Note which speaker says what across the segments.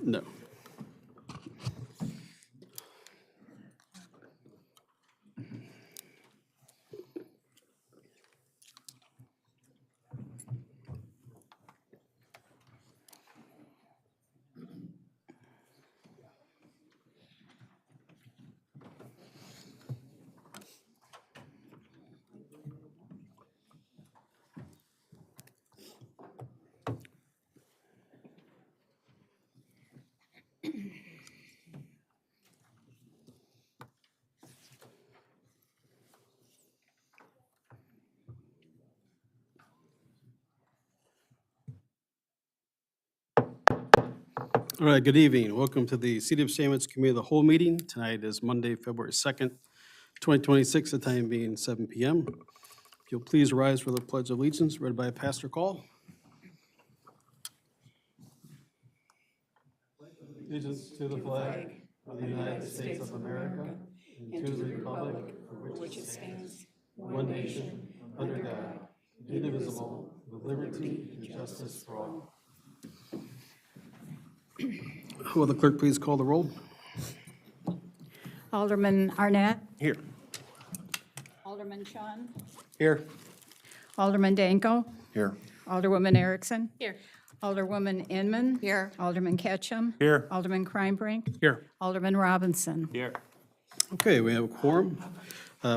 Speaker 1: No. All right, good evening. Welcome to the City of Sandwich Committee of the Whole meeting. Tonight is Monday, February 2nd, 2026, the time being 7 p.m. If you'll please rise for the Pledge of Allegiance, read by Pastor Call. Allegiance to the flag of the United States of America and to the republic for which it stands, one nation, under God, indivisible, with liberty and justice for all. Will the clerk please call the roll?
Speaker 2: Alderman Arnett.
Speaker 3: Here.
Speaker 2: Alderman Sean.
Speaker 3: Here.
Speaker 2: Alderman Danko.
Speaker 3: Here.
Speaker 2: Alderwoman Erickson.
Speaker 4: Here.
Speaker 2: Alderwoman Inman.
Speaker 4: Here.
Speaker 2: Alderman Ketchum.
Speaker 3: Here.
Speaker 2: Alderman Kreinbrink.
Speaker 3: Here.
Speaker 2: Alderman Robinson.
Speaker 3: Here.
Speaker 1: Okay, we have a quorum.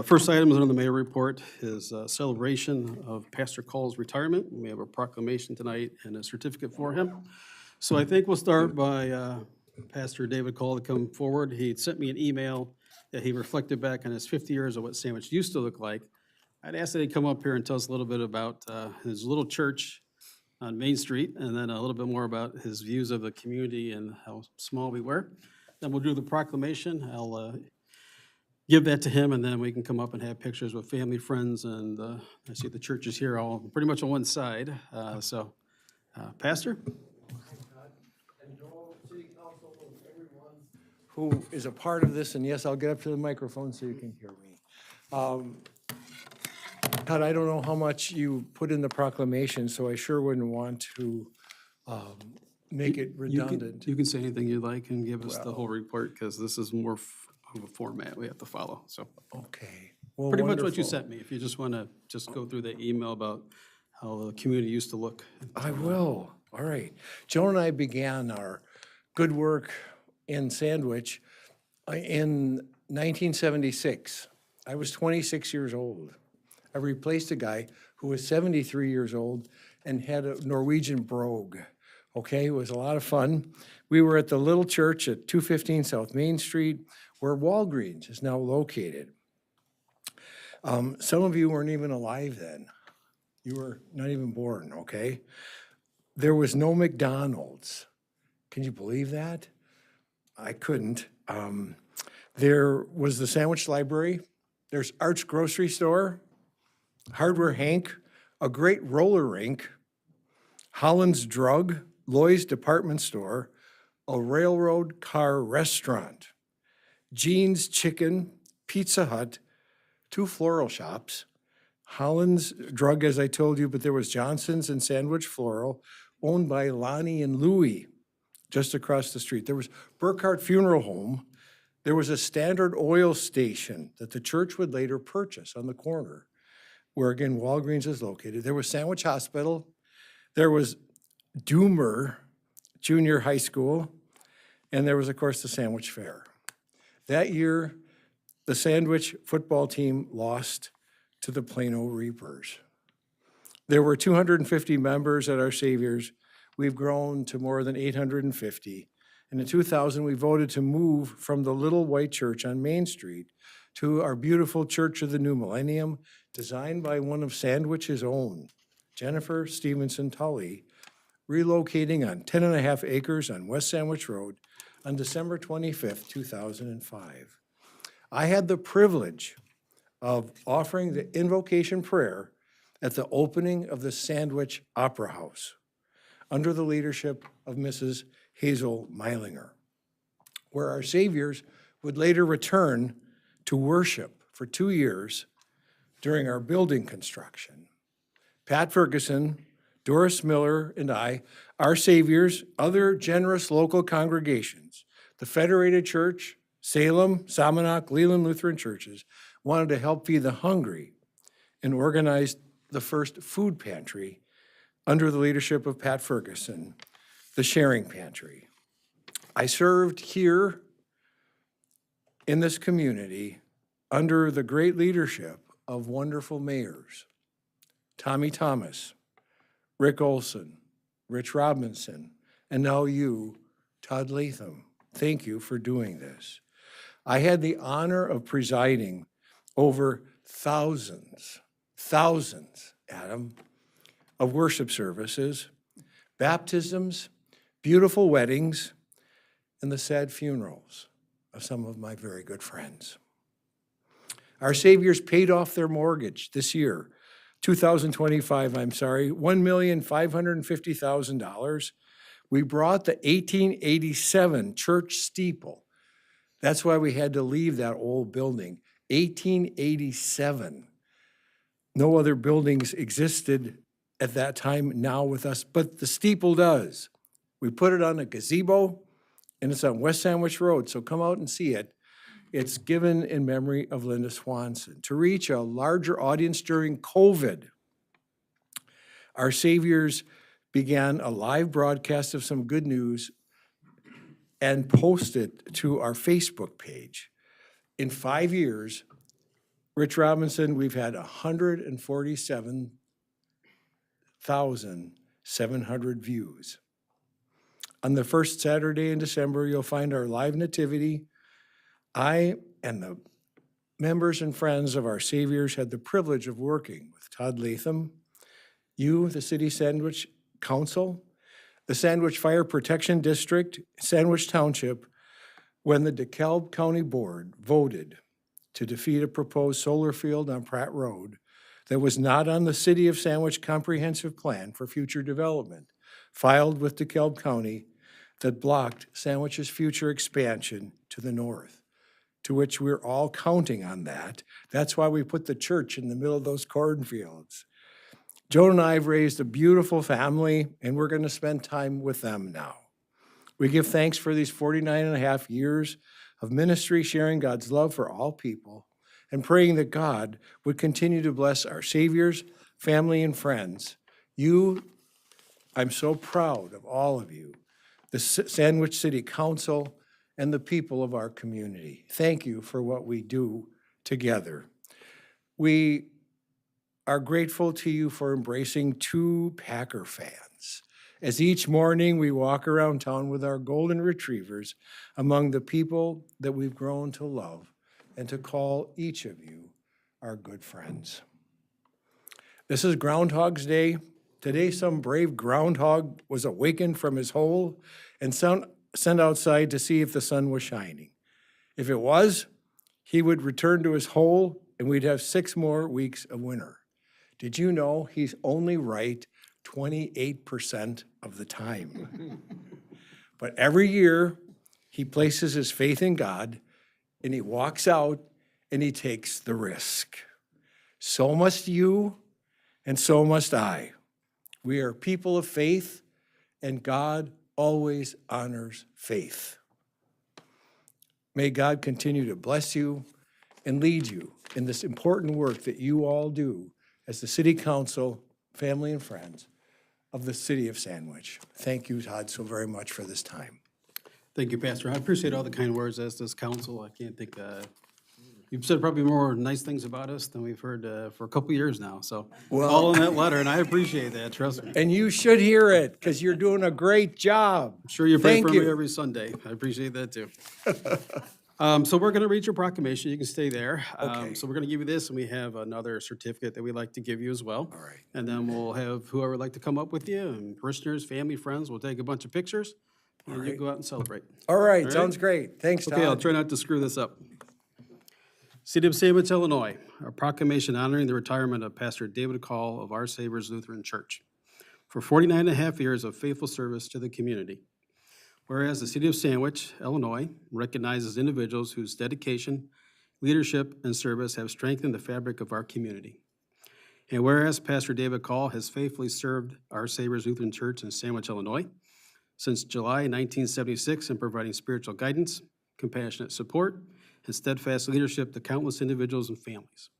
Speaker 1: First item is under the mayor report is celebration of Pastor Call's retirement. We have a proclamation tonight and a certificate for him. So I think we'll start by Pastor David Call to come forward. He sent me an email that he reflected back on his 50 years of what Sandwich used to look like. I'd ask that he come up here and tell us a little bit about his little church on Main Street, and then a little bit more about his views of the community and how small we were. Then we'll do the proclamation. I'll give that to him, and then we can come up and have pictures with family, friends, and I see the church is here all pretty much on one side. Pastor?
Speaker 3: Who is a part of this, and yes, I'll get up to the microphone so you can hear me. Todd, I don't know how much you put in the proclamation, so I sure wouldn't want to make it redundant.
Speaker 1: You can say anything you'd like and give us the whole report, because this is more of a format we have to follow, so.
Speaker 3: Okay. Well,
Speaker 1: Pretty much what you
Speaker 3: wonderful.
Speaker 1: sent me, if you just want to just go through the email about how the community used to look.
Speaker 3: I will. All right. Joan and I began our good work in Sandwich in 1976. I was 26 years old. I replaced a guy who was 73 years old and had a Norwegian brogue. Okay, it was a lot of fun. We were at the little church at 215 South Main Street, where Walgreens is now located. Some of you weren't even alive then. You were not even born, okay? There was no McDonald's. Can you believe that? I couldn't. There was the Sandwich Library. There's Arch Grocery Store, Hardware Hank, a great roller rink, Holland's Drug, Loy's Department Store, a railroad car restaurant, Gene's Chicken, Pizza Hut, 2 floral shops, Holland's Drug, as I told you, but there was Johnson's and Sandwich Floral, owned by Lonnie and Louie, just across the street. There was Burkhart Funeral Home. There was a Standard Oil station that the church would later purchase on the corner, where again Walgreens is located. There was Sandwich Hospital. There was Doomer Junior High School. And there was, of course, the Sandwich Fair. That year, the Sandwich football team lost to the Plano Reapers. There were 250 members at Our Savior's. We've grown to more than 850. And in 2000, we voted to move from the little white church on Main Street to our beautiful Church of the New Millennium, designed by one of Sandwich's own, Jennifer Stevenson Tully, relocating on 10.5 acres on West Sandwich Road on December 25th, 2005. I had the privilege of offering the invocation prayer at the opening of the Sandwich Opera House under the leadership of Mrs. Hazel Meilinger, where Our Saviors would later return to worship for 2 years during our building construction. Pat Ferguson, Doris Miller and I, Our Savior's other generous local congregations, the Federated Church, Salem, Somonauk, Leland Lutheran churches, wanted to help feed the hungry and organized the first food pantry under the leadership of Pat Ferguson, the Sharing Pantry. I served here in this community under the great leadership of wonderful mayors, Tommy Thomas, Rick Olson, Rich Robinson, and now you, Todd Latham. Thank you for doing this. I had the honor of presiding over thousands, Adam, of worship services, baptisms, beautiful weddings, and the sad funerals of some of my very good friends. Our Saviors paid off their mortgage this year, 2025, $1,550,000. We brought the 1887 church steeple. That's why we had to leave that old building, 1887. No other buildings existed at that time now with us, but the steeple does. We put it on a gazebo, and it's on West Sandwich Road, so come out and see it. It's given in memory of Linda Swanson. To reach a larger audience during COVID, Our Saviors began a live broadcast of some good news and posted to our Facebook page. In 5 years, Rich Robinson, we've had 147,700 views. On the first Saturday in December, you'll find our live nativity. I and the members and friends of Our Saviors had the privilege of working with Todd Latham, you, the City Sandwich Council, the Sandwich Fire Protection District, Sandwich Township, when the DeKalb County Board voted to defeat a proposed solar field on Pratt Road that was not on the City of Sandwich Comprehensive Plan for Future Development, filed with DeKalb County, that blocked Sandwich's future expansion to the north, to which we're all counting on that. That's why we put the church in the middle of those cornfields. Joan and I have raised a beautiful family, and we're going to spend time with them now. We give thanks for these 49 and a half years of ministry, sharing God's love for all people, and praying that God would continue to bless Our Saviors, family, and friends. I'm so proud of all of you, the Sandwich City Council, and the people of our community. Thank you for what we do together. We are grateful to you for embracing two Packer fans, as each morning we walk around town with our golden retrievers among the people that we've grown to love and to call each of you our good friends. This is Groundhog's Day. Today, some brave groundhog was awakened from his hole and sent outside to see if the sun was shining. If it was, he would return to his hole and we'd have 6 more weeks of winter. Did you know he's only right 28% of the time? But every year, he places his faith in God and he walks out and he takes the risk. So must you and so must I. We are people of faith, and God always honors faith. May God continue to bless you and lead you in this important work that you all do as the City Council, family, and friends of the City of Sandwich. Thank you, Todd, so very much for this time.
Speaker 1: Thank you, Pastor. I appreciate all the kind words as this council. I can't think, you've said probably more nice things about us than we've heard for a couple years now. So all in that letter, and I appreciate that, trust me.
Speaker 3: And you should hear it, because you're doing a great job.
Speaker 1: I'm sure you pray
Speaker 3: Thank
Speaker 1: for
Speaker 3: you.
Speaker 1: me every Sunday. I appreciate that too. So we're going to read your proclamation. You can stay there.
Speaker 3: Okay.
Speaker 1: So we're going to give you this, and we have another certificate that we'd like to give you as well.
Speaker 3: All right.
Speaker 1: And then we'll have whoever would like to come up with you, and parishioners, family, friends. We'll take a bunch of pictures, and you can go out and celebrate.
Speaker 3: All right, sounds great. Thanks, Todd.
Speaker 1: Okay, I'll try not to screw this up. City of Sandwich, Illinois, a proclamation honoring the retirement of Pastor David Call of Our Savior's Lutheran Church for 49 and a half years of faithful service to the community. Whereas the City of Sandwich, Illinois, recognizes individuals whose dedication, leadership, and service have strengthened the fabric of our community. And whereas Pastor David Call has faithfully served Our Savior's Lutheran Church in Sandwich, Illinois, since July 1976 in providing spiritual guidance, compassionate support, and steadfast leadership to countless individuals and families.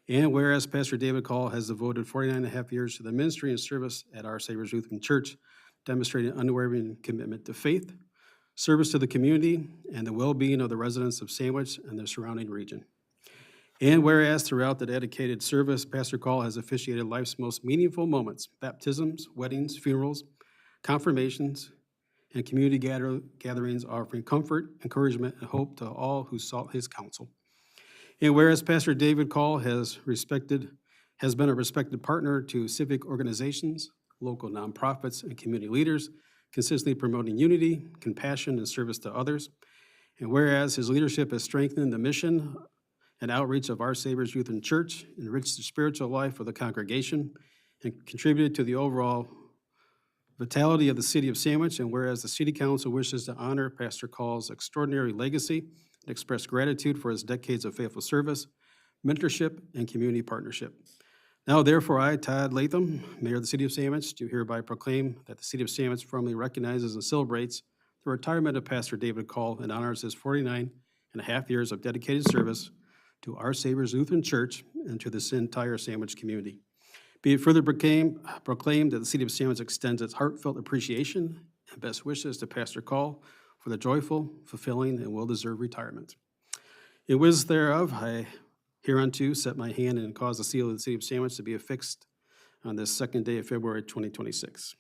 Speaker 1: And whereas Pastor David Call has devoted 49 and a half years to the ministry and service at Our Savior's Lutheran Church, demonstrating unwavering commitment to faith, service to the community, and the well-being of the residents of Sandwich and the surrounding region. And whereas throughout the dedicated service, Pastor Call has officiated life's most meaningful moments, baptisms, weddings, funerals, confirmations, and community gatherings, offering comfort, encouragement, and hope to all who sought his counsel. And whereas Pastor David Call has been a respected partner to civic organizations, local nonprofits, and community leaders, consistently promoting unity, compassion, and service to others. And whereas his leadership has strengthened the mission and outreach of Our Savior's Lutheran Church, enriched the spiritual life of the congregation, and contributed to the overall vitality of the city of Sandwich. And whereas the city council wishes to honor Pastor Call's extraordinary legacy and express gratitude for his decades of faithful service, mentorship, and community partnership. Now, therefore, I, Todd Latham, Mayor of the City of Sandwich, do hereby proclaim that the City of Sandwich formally recognizes and celebrates the retirement of Pastor David Call and honors his 49 and a half years of dedicated service to Our Savior's Lutheran Church and to this entire Sandwich community. Be it further proclaimed that the City of Sandwich extends its heartfelt appreciation and best wishes to Pastor Call for the joyful, fulfilling, and well-deserved retirement. In witness thereof, I hereunto set my hand and cause the seal of the City of Sandwich to be affixed on this second day of February 2026.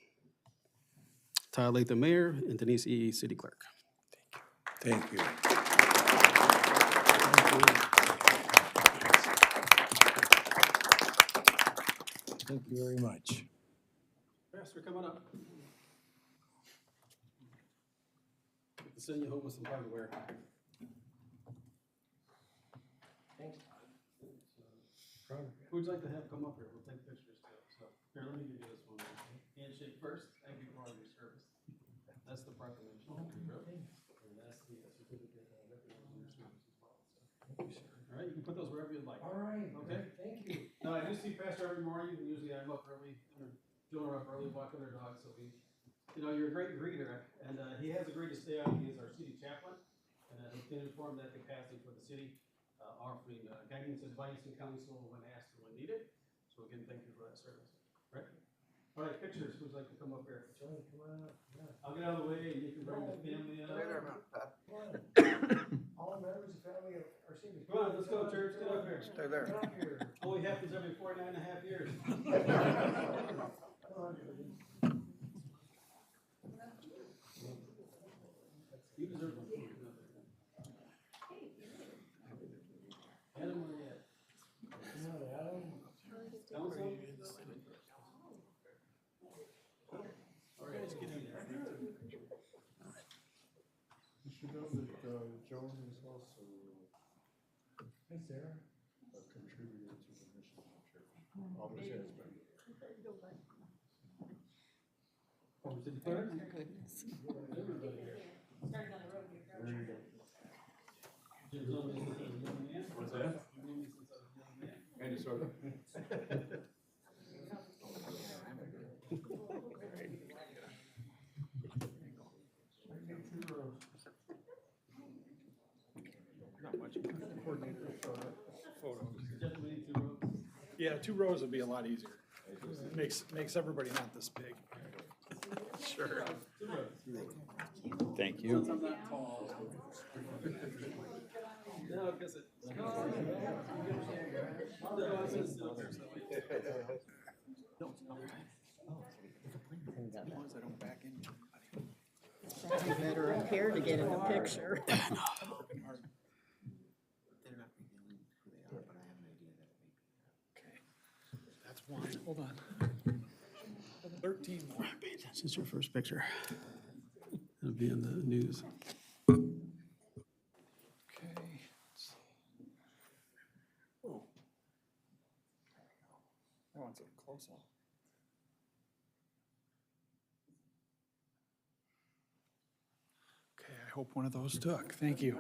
Speaker 1: Todd Latham, Mayor, and Denise E. City Clerk.
Speaker 3: Thank you. Thank you very much.
Speaker 1: Pastor, come on up. Get to send you home with some hardware.
Speaker 3: Thanks, Todd.
Speaker 1: Who would you like to have come up here? We'll take pictures too. So, here, let me give you this one. Handshake first. Thank you for all your service. That's the proclamation. And that's the certificate of recognition of your service as well. Thank you, sir. All right, you can put those wherever you'd like.
Speaker 3: All right.
Speaker 1: Okay.
Speaker 3: Thank you.
Speaker 1: Now, I do see Pastor every morning. Usually I'm up early, doing her up early, walking their dogs. So you're a great greeter. And he has agreed to stay on. He is our city chaplain. And he'll continue to form that capacity for the city, offering guidance, advice, and counsel when asked and when needed. So again, thank you for that service. Right? All right, pictures. Who'd like to come up here?
Speaker 3: Johnny, come on up. Yeah.
Speaker 1: I'll get out of the way and you can bring the family up.
Speaker 3: All members of the family of our city.
Speaker 1: Come on, let's go, church. Get up here.
Speaker 3: Stay there. Get up here.
Speaker 1: Only happens every 49 and a half years.
Speaker 3: Come on, please.
Speaker 1: You deserve one. Adam, where are you at?
Speaker 3: Come on, Adam.
Speaker 1: Council? All right, let's get in there.
Speaker 4: You should know that Joan is also
Speaker 3: Hey, Sarah.
Speaker 4: a contributor to the mission of the church. Always has been.
Speaker 1: Oh, city clerk?
Speaker 4: What's that? Andy Soto.
Speaker 5: Not much. Coordinator photos. Yeah, 2 rows would be a lot easier. Makes everybody not this big. Sure. Thank you.
Speaker 1: I'm not tall. No, because it.
Speaker 2: You better up here to get in the picture.
Speaker 5: That's one. Hold on. 13 more.
Speaker 1: This is your first picture. It'll be in the news.
Speaker 5: Okay. Oh. That one's a close up. Okay, I hope one of those took. Thank you.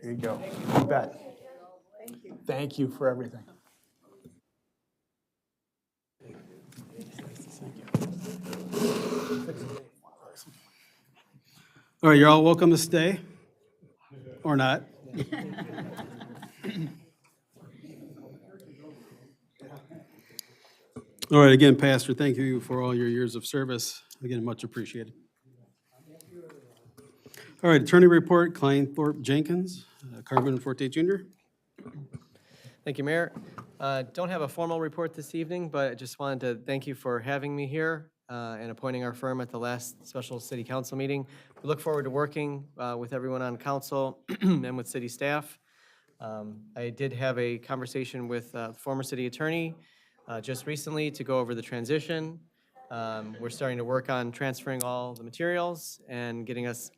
Speaker 5: Here you go. You bet. Thank you for everything.
Speaker 1: All right, you're all welcome to stay, or not. All right, again, Pastor, thank you for all your years of service. Again, much appreciated. All right, attorney report, Kleinthorpe Jenkins, Carmen Forte Jr.
Speaker 6: Thank you, Mayor. Don't have a formal report this evening, but I just wanted to thank you for having me here and appointing our firm at the last special city council meeting. We look forward to working with everyone on council and with city staff. I did have a conversation with former city attorney just recently to go over the transition. We're starting to work on transferring all the materials and getting us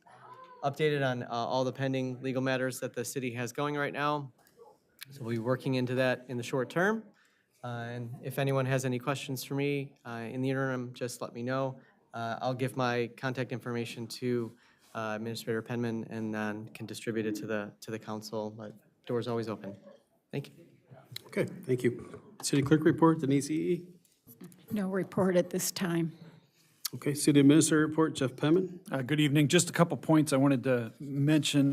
Speaker 6: updated on all the pending legal matters that the city has going right now. So we'll be working into that in the short term. And if anyone has any questions for me in the interim, just let me know. I'll give my contact information to Administrator Penman and then can distribute it to the council, but door's always open. Thank you.
Speaker 1: Okay, thank you. City clerk report, Denise E.
Speaker 2: No report at this time.
Speaker 1: Okay, city administrator report, Jeff Penman.
Speaker 5: Good evening. Just a couple points I wanted to mention.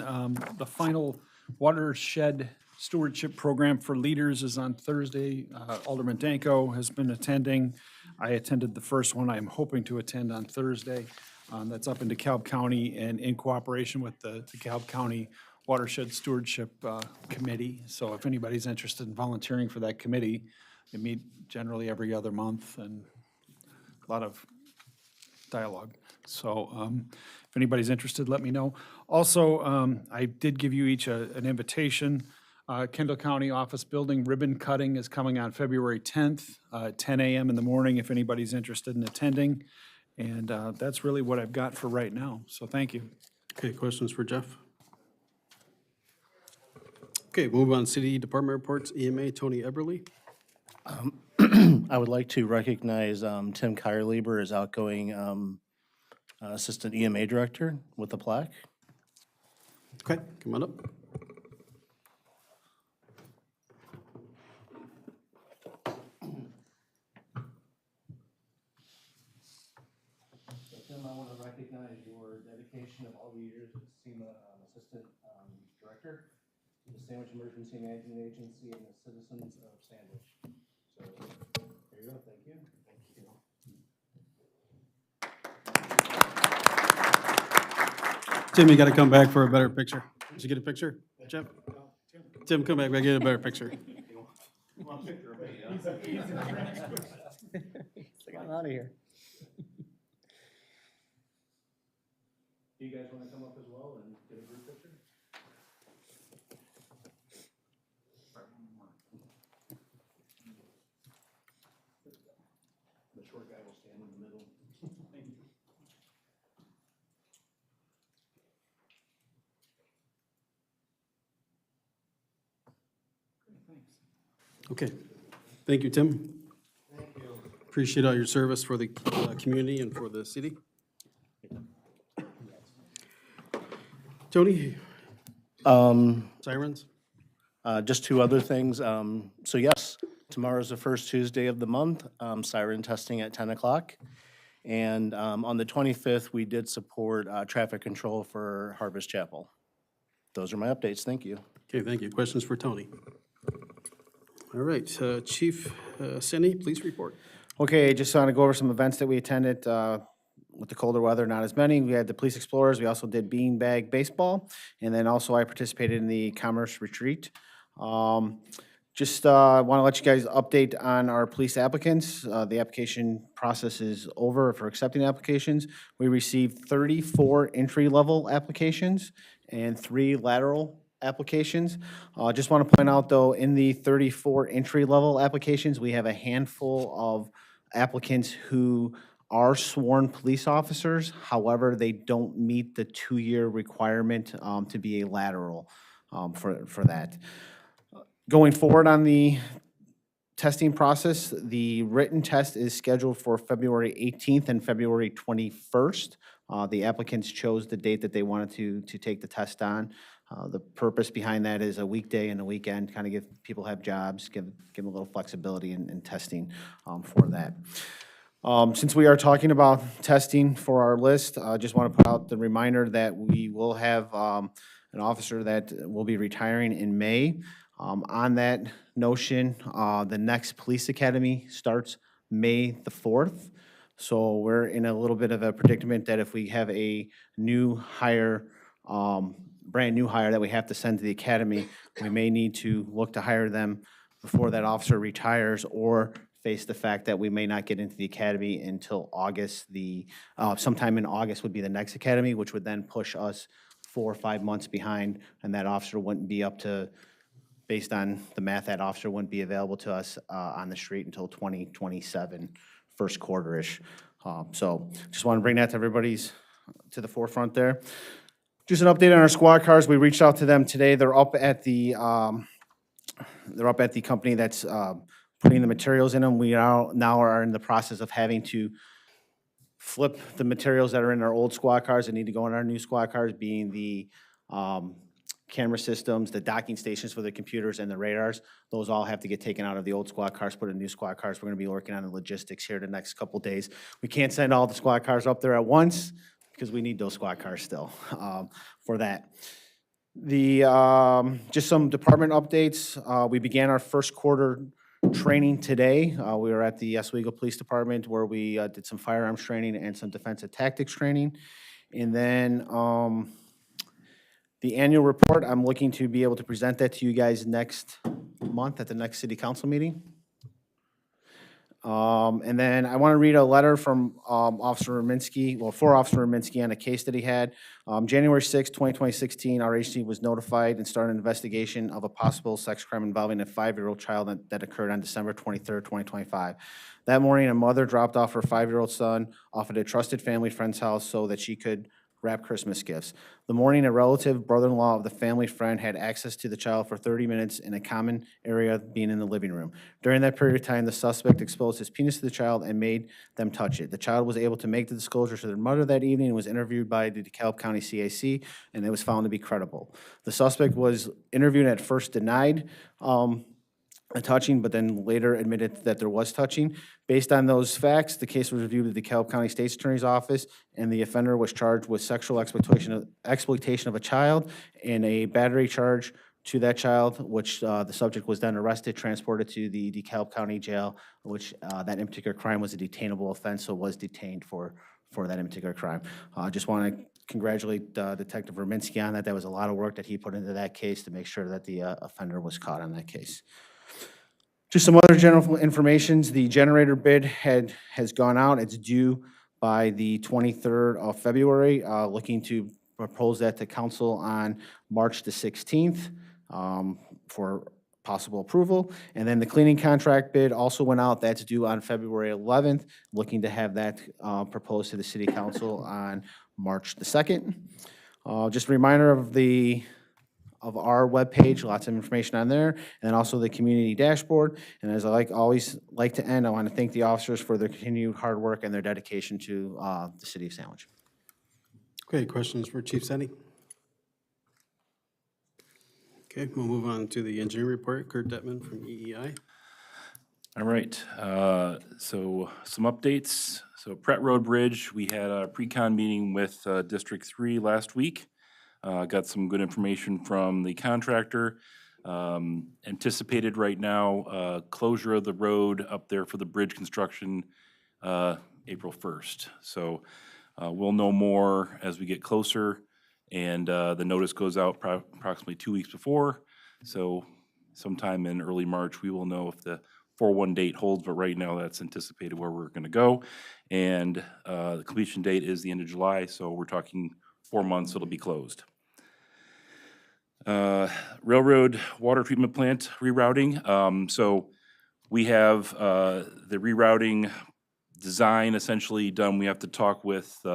Speaker 5: The final watershed stewardship program for leaders is on Thursday. Alderman Danko has been attending. I attended the first one. I am hoping to attend on Thursday. That's up in DeKalb County and in cooperation with the DeKalb County Watershed Stewardship Committee. So if anybody's interested in volunteering for that committee, they meet generally every other month and a lot of dialogue. So if anybody's interested, let me know. Also, I did give you each an invitation. Kendall County Office Building ribbon cutting is coming on February 10th, 10 a.m. in the morning if anybody's interested in attending. And that's really what I've got for right now. So thank you.
Speaker 1: Okay, questions for Jeff? Okay, move on, city department reports, EMA, Tony Eberly.
Speaker 7: I would like to recognize Tim Kyrlieber as outgoing Assistant EMA Director with a plaque.
Speaker 1: Okay, come on up.
Speaker 7: So Tim, I want to recognize your dedication of all the years as SEMA Assistant Director to the Sandwich Emergency Management Agency and the citizens of Sandwich. So there you go, thank you.
Speaker 1: Tim, you got to come back for a better picture. Did you get a picture, Jeff? Tim, come back, I get a better picture.
Speaker 6: I'm out of here.
Speaker 7: Do you guys want to come up as well and get a group picture? The short guy will stand in the middle.
Speaker 1: Okay, thank you, Tim. Thank you. Appreciate all your service for the community and for the city. Tony? Sirens?
Speaker 7: Just two other things. So yes, tomorrow's the first Tuesday of the month, siren testing at 10 o'clock. And on the 25th, we did support traffic control for Harvest Chapel. Those are my updates. Thank you.
Speaker 1: Okay, thank you. Questions for Tony? All right, Chief Senni, please report.
Speaker 8: Okay, just want to go over some events that we attended with the colder weather, not as many. We had the Police Explorers. We also did beanbag baseball. And then also I participated in the Commerce Retreat. Just want to let you guys update on our police applicants. The application process is over for accepting applications. We received 34 entry-level applications and 3 lateral applications. Just want to point out, though, in the 34 entry-level applications, we have a handful of applicants who are sworn police officers. However, they don't meet the 2-year requirement to be a lateral for that. Going forward on the testing process, the written test is scheduled for February 18th and February 21st. The applicants chose the date that they wanted to take the test on. The purpose behind that is a weekday and a weekend, kind of give people have jobs, give them a little flexibility in testing for that. Since we are talking about testing for our list, I just want to put out the reminder that we will have an officer that will be retiring in May. On that notion, the next police academy starts May the 4th. So we're in a little bit of a predicament that if we have a new hire, brand new hire that we have to send to the academy, we may need to look to hire them before that officer retires, or face the fact that we may not get into the academy until August. Sometime in August would be the next academy, which would then push us 4 or 5 months behind, and that officer wouldn't be up to, based on the math, that officer wouldn't be available to us on the street until 2027, first quarter-ish. So just want to bring that to to the forefront there. Just an update on our squad cars. We reached out to them today. They're up at the company that's putting the materials in them. We now are in the process of having to flip the materials that are in our old squad cars that need to go in our new squad cars, being the camera systems, the docking stations for the computers, and the radars. Those all have to get taken out of the old squad cars, put in new squad cars. We're going to be working on the logistics here the next couple days. We can't send all the squad cars up there at once because we need those squad cars still for that. Just some department updates. We began our first quarter training today. We were at the Oswego Police Department where we did some firearms training and some defensive tactics training. And then the annual report, I'm looking to be able to present that to you guys next month at the next city council meeting. And then I want to read a letter from Officer Rominski, for Officer Rominski on a case that he had. January 6, 2016, our HC was notified and started an investigation of a possible sex crime involving a 5-year-old child that occurred on December 23, 2025. That morning, a mother dropped off her 5-year-old son off at a trusted family friend's house so that she could wrap Christmas gifts. The morning, a relative brother-in-law of the family friend had access to the child for 30 minutes in a common area, being in the living room. During that period of time, the suspect exposed his penis to the child and made them touch it. The child was able to make the disclosure to their mother that evening and was interviewed by the DeKalb County CAC, and it was found to be credible. The suspect was interviewed and at first denied a touching, but then later admitted that there was touching. Based on those facts, the case was reviewed at the DeKalb County State's Attorney's Office, and the offender was charged with sexual exploitation of a child and a battery charge to that child, which the subject was then arrested, transported to the DeKalb County Jail, which that in particular crime was a detainable offense, so was detained for that in particular crime. I just want to congratulate Detective Rominski on that. That was a lot of work that he put into that case to make sure that the offender was caught on that case. Just some other general information. The generator bid has gone out. It's due by the 23rd of February. Looking to propose that to council on March the 16th for possible approval. And then the cleaning contract bid also went out. That's due on February 11th. Looking to have that proposed to the city council on March the 2nd. Just a reminder of our webpage, lots of information on there, and then also the community dashboard. And as I always like to end, I want to thank the officers for their continued hard work and their dedication to the city of Sandwich.
Speaker 1: Okay, questions for Chief Senni? Okay, we'll move on to the engineering report. Kurt Detman from EEI.
Speaker 4: All right, so some updates. So Pratt Road Bridge, we had a pre-con meeting with District 3 last week. Got some good information from the contractor. Anticipated right now, closure of the road up there for the bridge construction, April 1st. So we'll know more as we get closer, and the notice goes out approximately 2 weeks before. So sometime in early March, we will know if the 4/1 date holds, but right now that's anticipated where we're gonna go. And the completion date is the end of July, so we're talking 4 months it'll be closed. Railroad water treatment plant rerouting. So we have the rerouting design essentially done. We have to talk with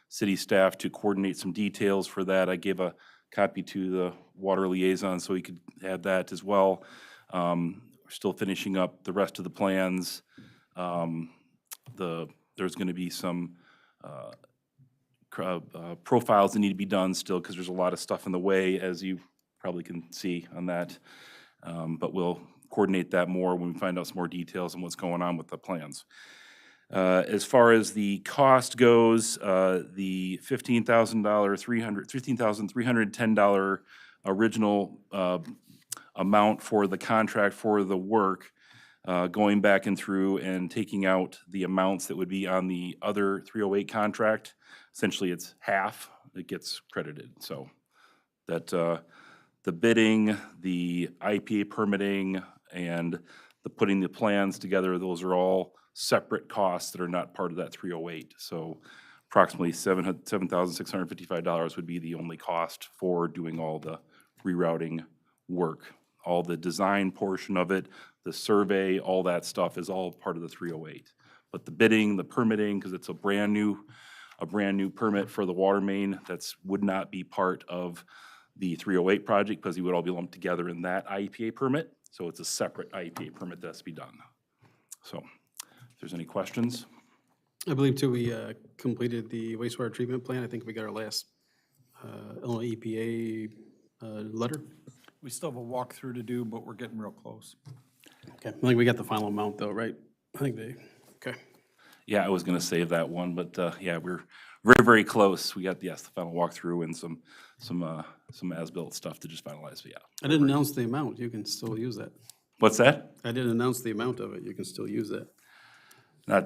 Speaker 4: city staff to coordinate some details for that. I gave a copy to the water liaison so he could add that as well. We're still finishing up the rest of the plans. There's going to be some profiles that need to be done still because there's a lot of stuff in the way, as you probably can see on that. But we'll coordinate that more when we find out some more details on what's going on with the plans. As far as the cost goes, the $15,310 original amount for the contract for the work, going back and through and taking out the amounts that would be on the other 308 contract, essentially it's half that gets credited. So that the bidding, the IPA permitting, and the putting the plans together, those are all separate costs that are not part of that 308. So approximately $7,655 would be the only cost for doing all the rerouting work. All the design portion of it, the survey, all that stuff is all part of the 308. But the bidding, the permitting, because it's a brand new permit for the water main, would not be part of the 308 project because it would all be lumped together in that IEPA permit. So it's a separate IEPA permit that has to be done. So if there's any questions.
Speaker 1: I believe too, we completed the wastewater treatment plan. I think we got our last Illinois EPA letter.
Speaker 5: We still have a walkthrough to do, but we're getting real close.
Speaker 1: Okay, I think we got the final amount though, right? I think okay.
Speaker 4: Yeah, I was gonna save that one, but yeah, we're very, very close. We got, yes, the final walkthrough and some as-built stuff to just finalize, but yeah.
Speaker 1: I didn't announce the amount. You can still use that.
Speaker 4: What's that?
Speaker 1: I didn't announce the amount of it. You can still use that.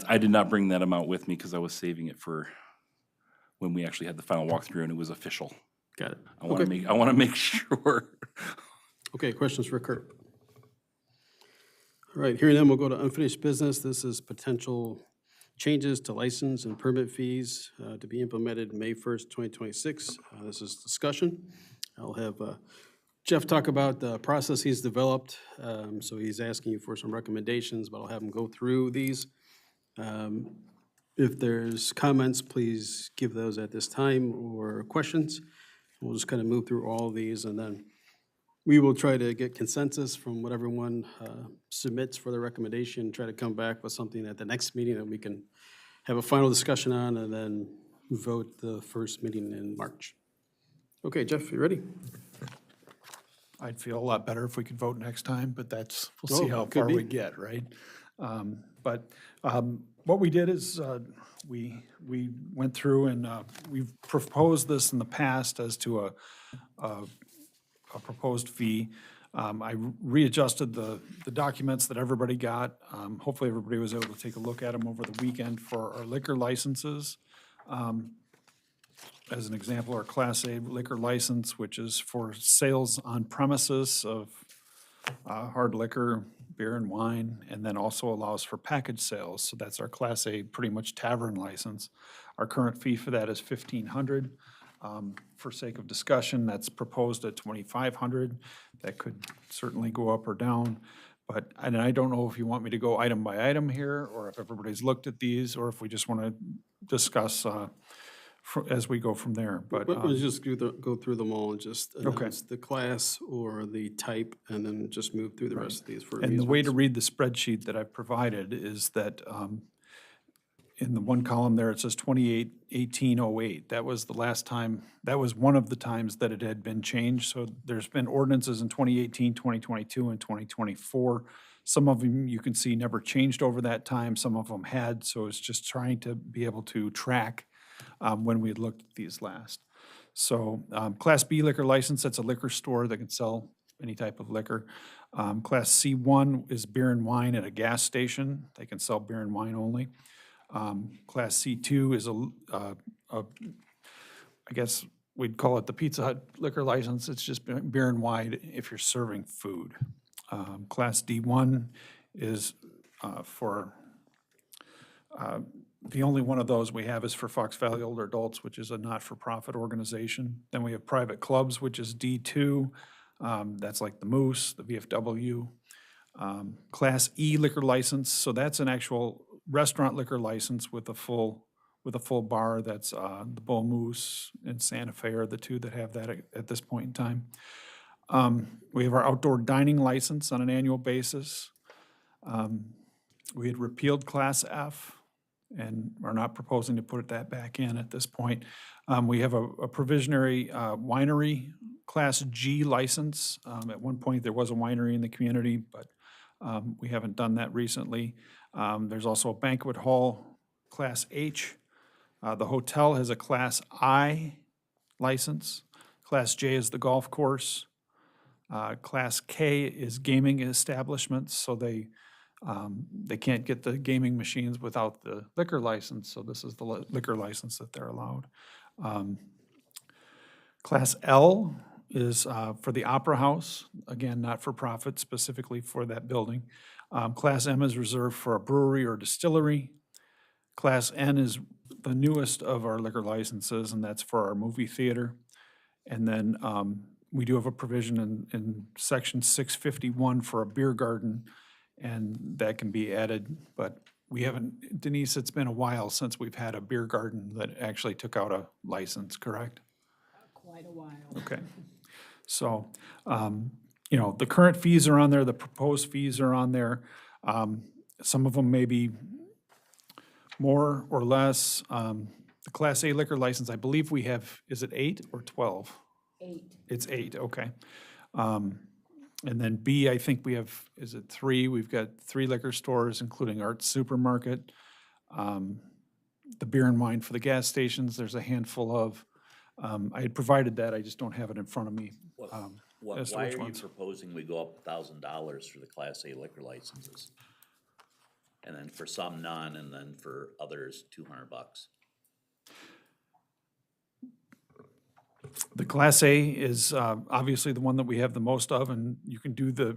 Speaker 4: I did not bring that amount with me because I was saving it for when we actually had the final walkthrough and it was official.
Speaker 1: Got it.
Speaker 4: I wanna make sure.
Speaker 1: Okay, questions for Kurt? All right, hearing them, we'll go to unfinished business. This is potential changes to license and permit fees to be implemented May 1st, 2026. This is discussion. I'll have Jeff talk about the process he's developed. So he's asking you for some recommendations, but I'll have him go through these. If there's comments, please give those at this time or questions. We'll just kind of move through all of these and then we will try to get consensus from what everyone submits for the recommendation, try to come back with something at the next meeting that we can have a final discussion on and then vote the first meeting in March. Okay, Jeff, you ready?
Speaker 5: I'd feel a lot better if we could vote next time, but we'll see
Speaker 1: Oh,
Speaker 5: how
Speaker 1: could
Speaker 5: far
Speaker 1: be.
Speaker 5: we get, right? But what we did is we went through and we've proposed this in the past as to a proposed fee. I readjusted the documents that everybody got. Hopefully, everybody was able to take a look at them over the weekend for our liquor licenses. As an example, our Class A liquor license, which is for sales on premises of hard liquor, beer and wine, and then also allows for package sales. So that's our Class A, pretty much tavern license. Our current fee for that is $1,500. For sake of discussion, that's proposed at $2,500. That could certainly go up or down. But, and I don't know if you want me to go item by item here, or if everybody's looked at these, or if we just want to discuss as we go from there. But
Speaker 1: Let's just go through them all and just announce the class or the type and then just move through the rest of these for
Speaker 5: and the way to
Speaker 1: amusements.
Speaker 5: read the spreadsheet that I've provided is that in the one column there, it says 2018-08. That was the last time, that was one of the times that it had been changed. So there's been ordinances in 2018, 2022, and 2024. Some of them you can see never changed over that time. Some of them had. So it's just trying to be able to track when we had looked at these last. So Class B liquor license, that's a liquor store that can sell any type of liquor. Class C1 is beer and wine at a gas station. They can sell beer and wine only. Class C2 is I guess we'd call it the Pizza Hut liquor license. It's just beer and wine if you're serving food. Class D1 is for, the only one of those we have is for Fox Valley Older Adults, which is a not-for-profit organization. Then we have private clubs, which is D2. That's like the Moose, the VFW. Class E liquor license, so that's an actual restaurant liquor license with a full bar. That's the Bull Moose and Santa Fe are the two that have that at this point in time. We have our outdoor dining license on an annual basis. We had repealed Class F and are not proposing to put that back in at this point. We have a provisionary winery Class G license. At one point, there was a winery in the community, but We haven't done that recently. There's also a banquet hall, Class H. The hotel has a Class I license. Class J is the golf course. Class K is gaming establishments, so they can't get the gaming machines without the liquor license, so this is the liquor license that they're allowed. Class L is for the Opera House, again, not for profit, specifically for that building. Class M is reserved for a brewery or distillery. Class N is the newest of our liquor licenses, and that's for our movie theater. And then we do have a provision in section 651 for a beer garden, and that can be added, but we haven't, Denise, it's been a while since we've had a beer garden that actually took out a license, correct?
Speaker 2: Quite a while.
Speaker 5: Okay. So, you know, the current fees are on there, the proposed fees are on there. Some of them may be more or less. The Class A liquor license, I believe we have, is it 8 or 12?
Speaker 2: 8.
Speaker 5: It's 8, okay. And then B, I think we have, is it 3? We've got 3 liquor stores, including Arts Supermarket. The beer and wine for the gas stations, there's a handful of. I had provided that, I just don't have it in front of me. as to
Speaker 9: Why
Speaker 5: which
Speaker 9: are you
Speaker 5: ones.
Speaker 9: proposing we go up $1,000 for the Class A liquor licenses? And then for some none, and then for others, $200?
Speaker 5: The Class A is obviously the one that we have the most of, and you can do the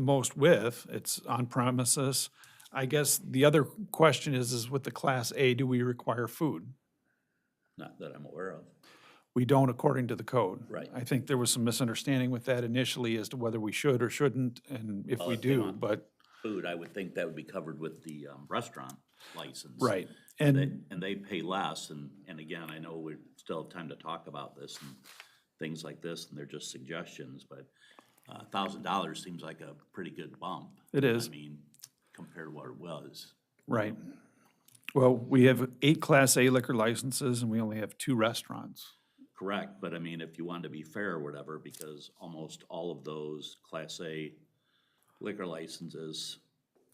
Speaker 5: most with. It's on premises. I guess the other question is with the Class A, do we require food?
Speaker 9: Not that I'm aware of.
Speaker 5: We don't according to the code.
Speaker 9: Right.
Speaker 5: I think there was some misunderstanding with that initially as to whether we should or shouldn't, and if
Speaker 9: Well,
Speaker 5: we
Speaker 9: if they
Speaker 5: do,
Speaker 9: want
Speaker 5: but,
Speaker 9: Food, I would think that would be covered with the restaurant license.
Speaker 5: right.
Speaker 9: And they pay less, and again, I know we still have time to talk about this and things like this, and they're just suggestions, but $1,000 seems like a pretty good bump.
Speaker 5: It is.
Speaker 9: I mean, compared to what it was.
Speaker 5: Right. Well, we have 8 Class A liquor licenses, and we only have 2 restaurants.
Speaker 9: Correct, but I mean, if you wanted to be fair or whatever, because almost all of those Class A liquor licenses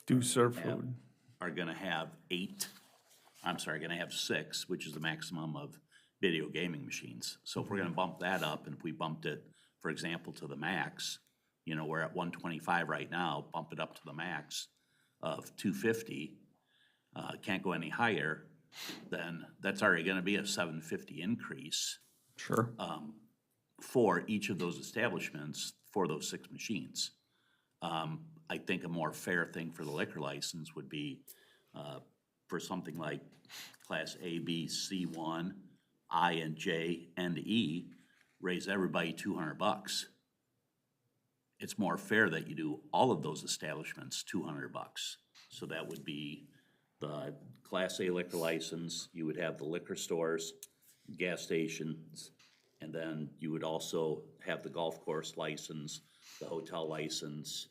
Speaker 5: Do serve
Speaker 9: have-
Speaker 5: food.
Speaker 9: are gonna have gonna have 6, which is the maximum of video gaming machines. So if we're gonna bump that up, and if we bumped it, for example, to the max, you know, we're at 125 right now, bump it up to the max of 250, can't go any higher, then that's already gonna be a $750 increase
Speaker 5: Sure.
Speaker 9: for each of those establishments for those 6 machines. I think a more fair thing for the liquor license would be for something like Class A, B, C1, I, and J, and E, raise everybody $200. It's more fair that you do all of those establishments $200. So that would be the Class A liquor license, you would have the liquor stores, gas stations, and then you would also have the golf course license, the hotel license,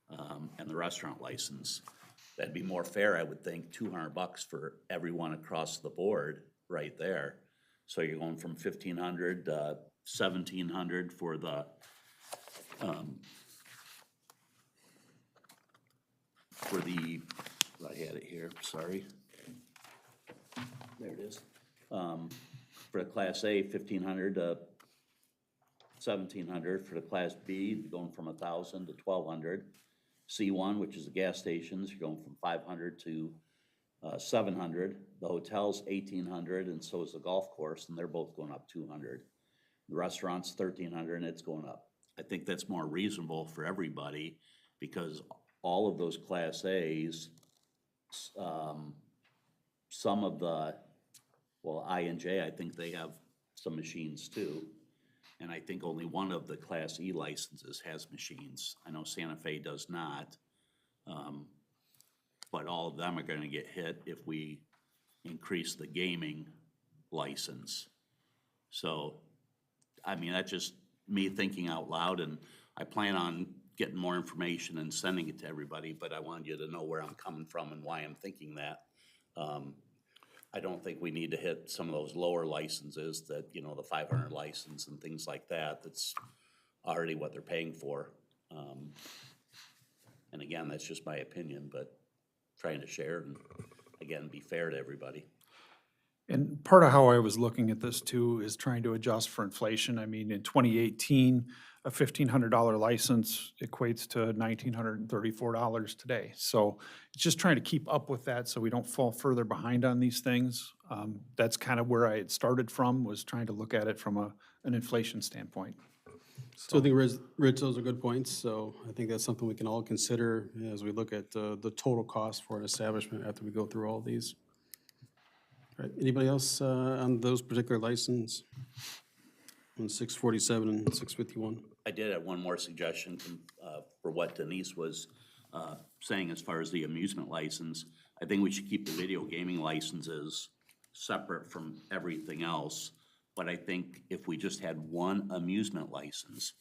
Speaker 9: and the restaurant license. That'd be more fair, I would think, $200 for everyone across the board right there. So you're going from 1,500 to 1,700 for the, I had it here, sorry. There it is. For the Class A, 1,500 to 1,700. For the Class B, you're going from 1,000 to 1,200. C1, which is the gas stations, you're going from 500 to 700. The hotel's 1,800, and so is the golf course, and they're both going up 200. The restaurant's 1,300, and it's going up. I think that's more reasonable for everybody, because all of those Class A's, some of the, well, I and J, I think they have some machines too. And I think only one of the Class E licenses has machines. I know Santa Fe does not. But all of them are gonna get hit if we increase the gaming license. So, I mean, that's just me thinking out loud, and I plan on getting more information and sending it to everybody, but I wanted you to know where I'm coming from and why I'm thinking that. I don't think we need to hit some of those lower licenses that, you know, the 500 license and things like that, that's already what they're paying for. And again, that's just my opinion, but trying to share and, again, be fair to everybody.
Speaker 5: And part of how I was looking at this too is trying to adjust for inflation. I mean, in 2018, a $1,500 license equates to $1,934 today. So it's just trying to keep up with that so we don't fall further behind on these things. That's kind of where I had started from, was trying to look at it from an inflation standpoint.
Speaker 1: So I think, Rich, those are good points. So I think that's something we can all consider as we look at the total cost for an establishment after we go through all these. All right, anybody else on those particular license? On 647 and 651?
Speaker 9: I did have one more suggestion for what Denise was saying as far as the amusement license. I think we should keep the video gaming licenses separate from everything else. But I think if we just had one amusement license,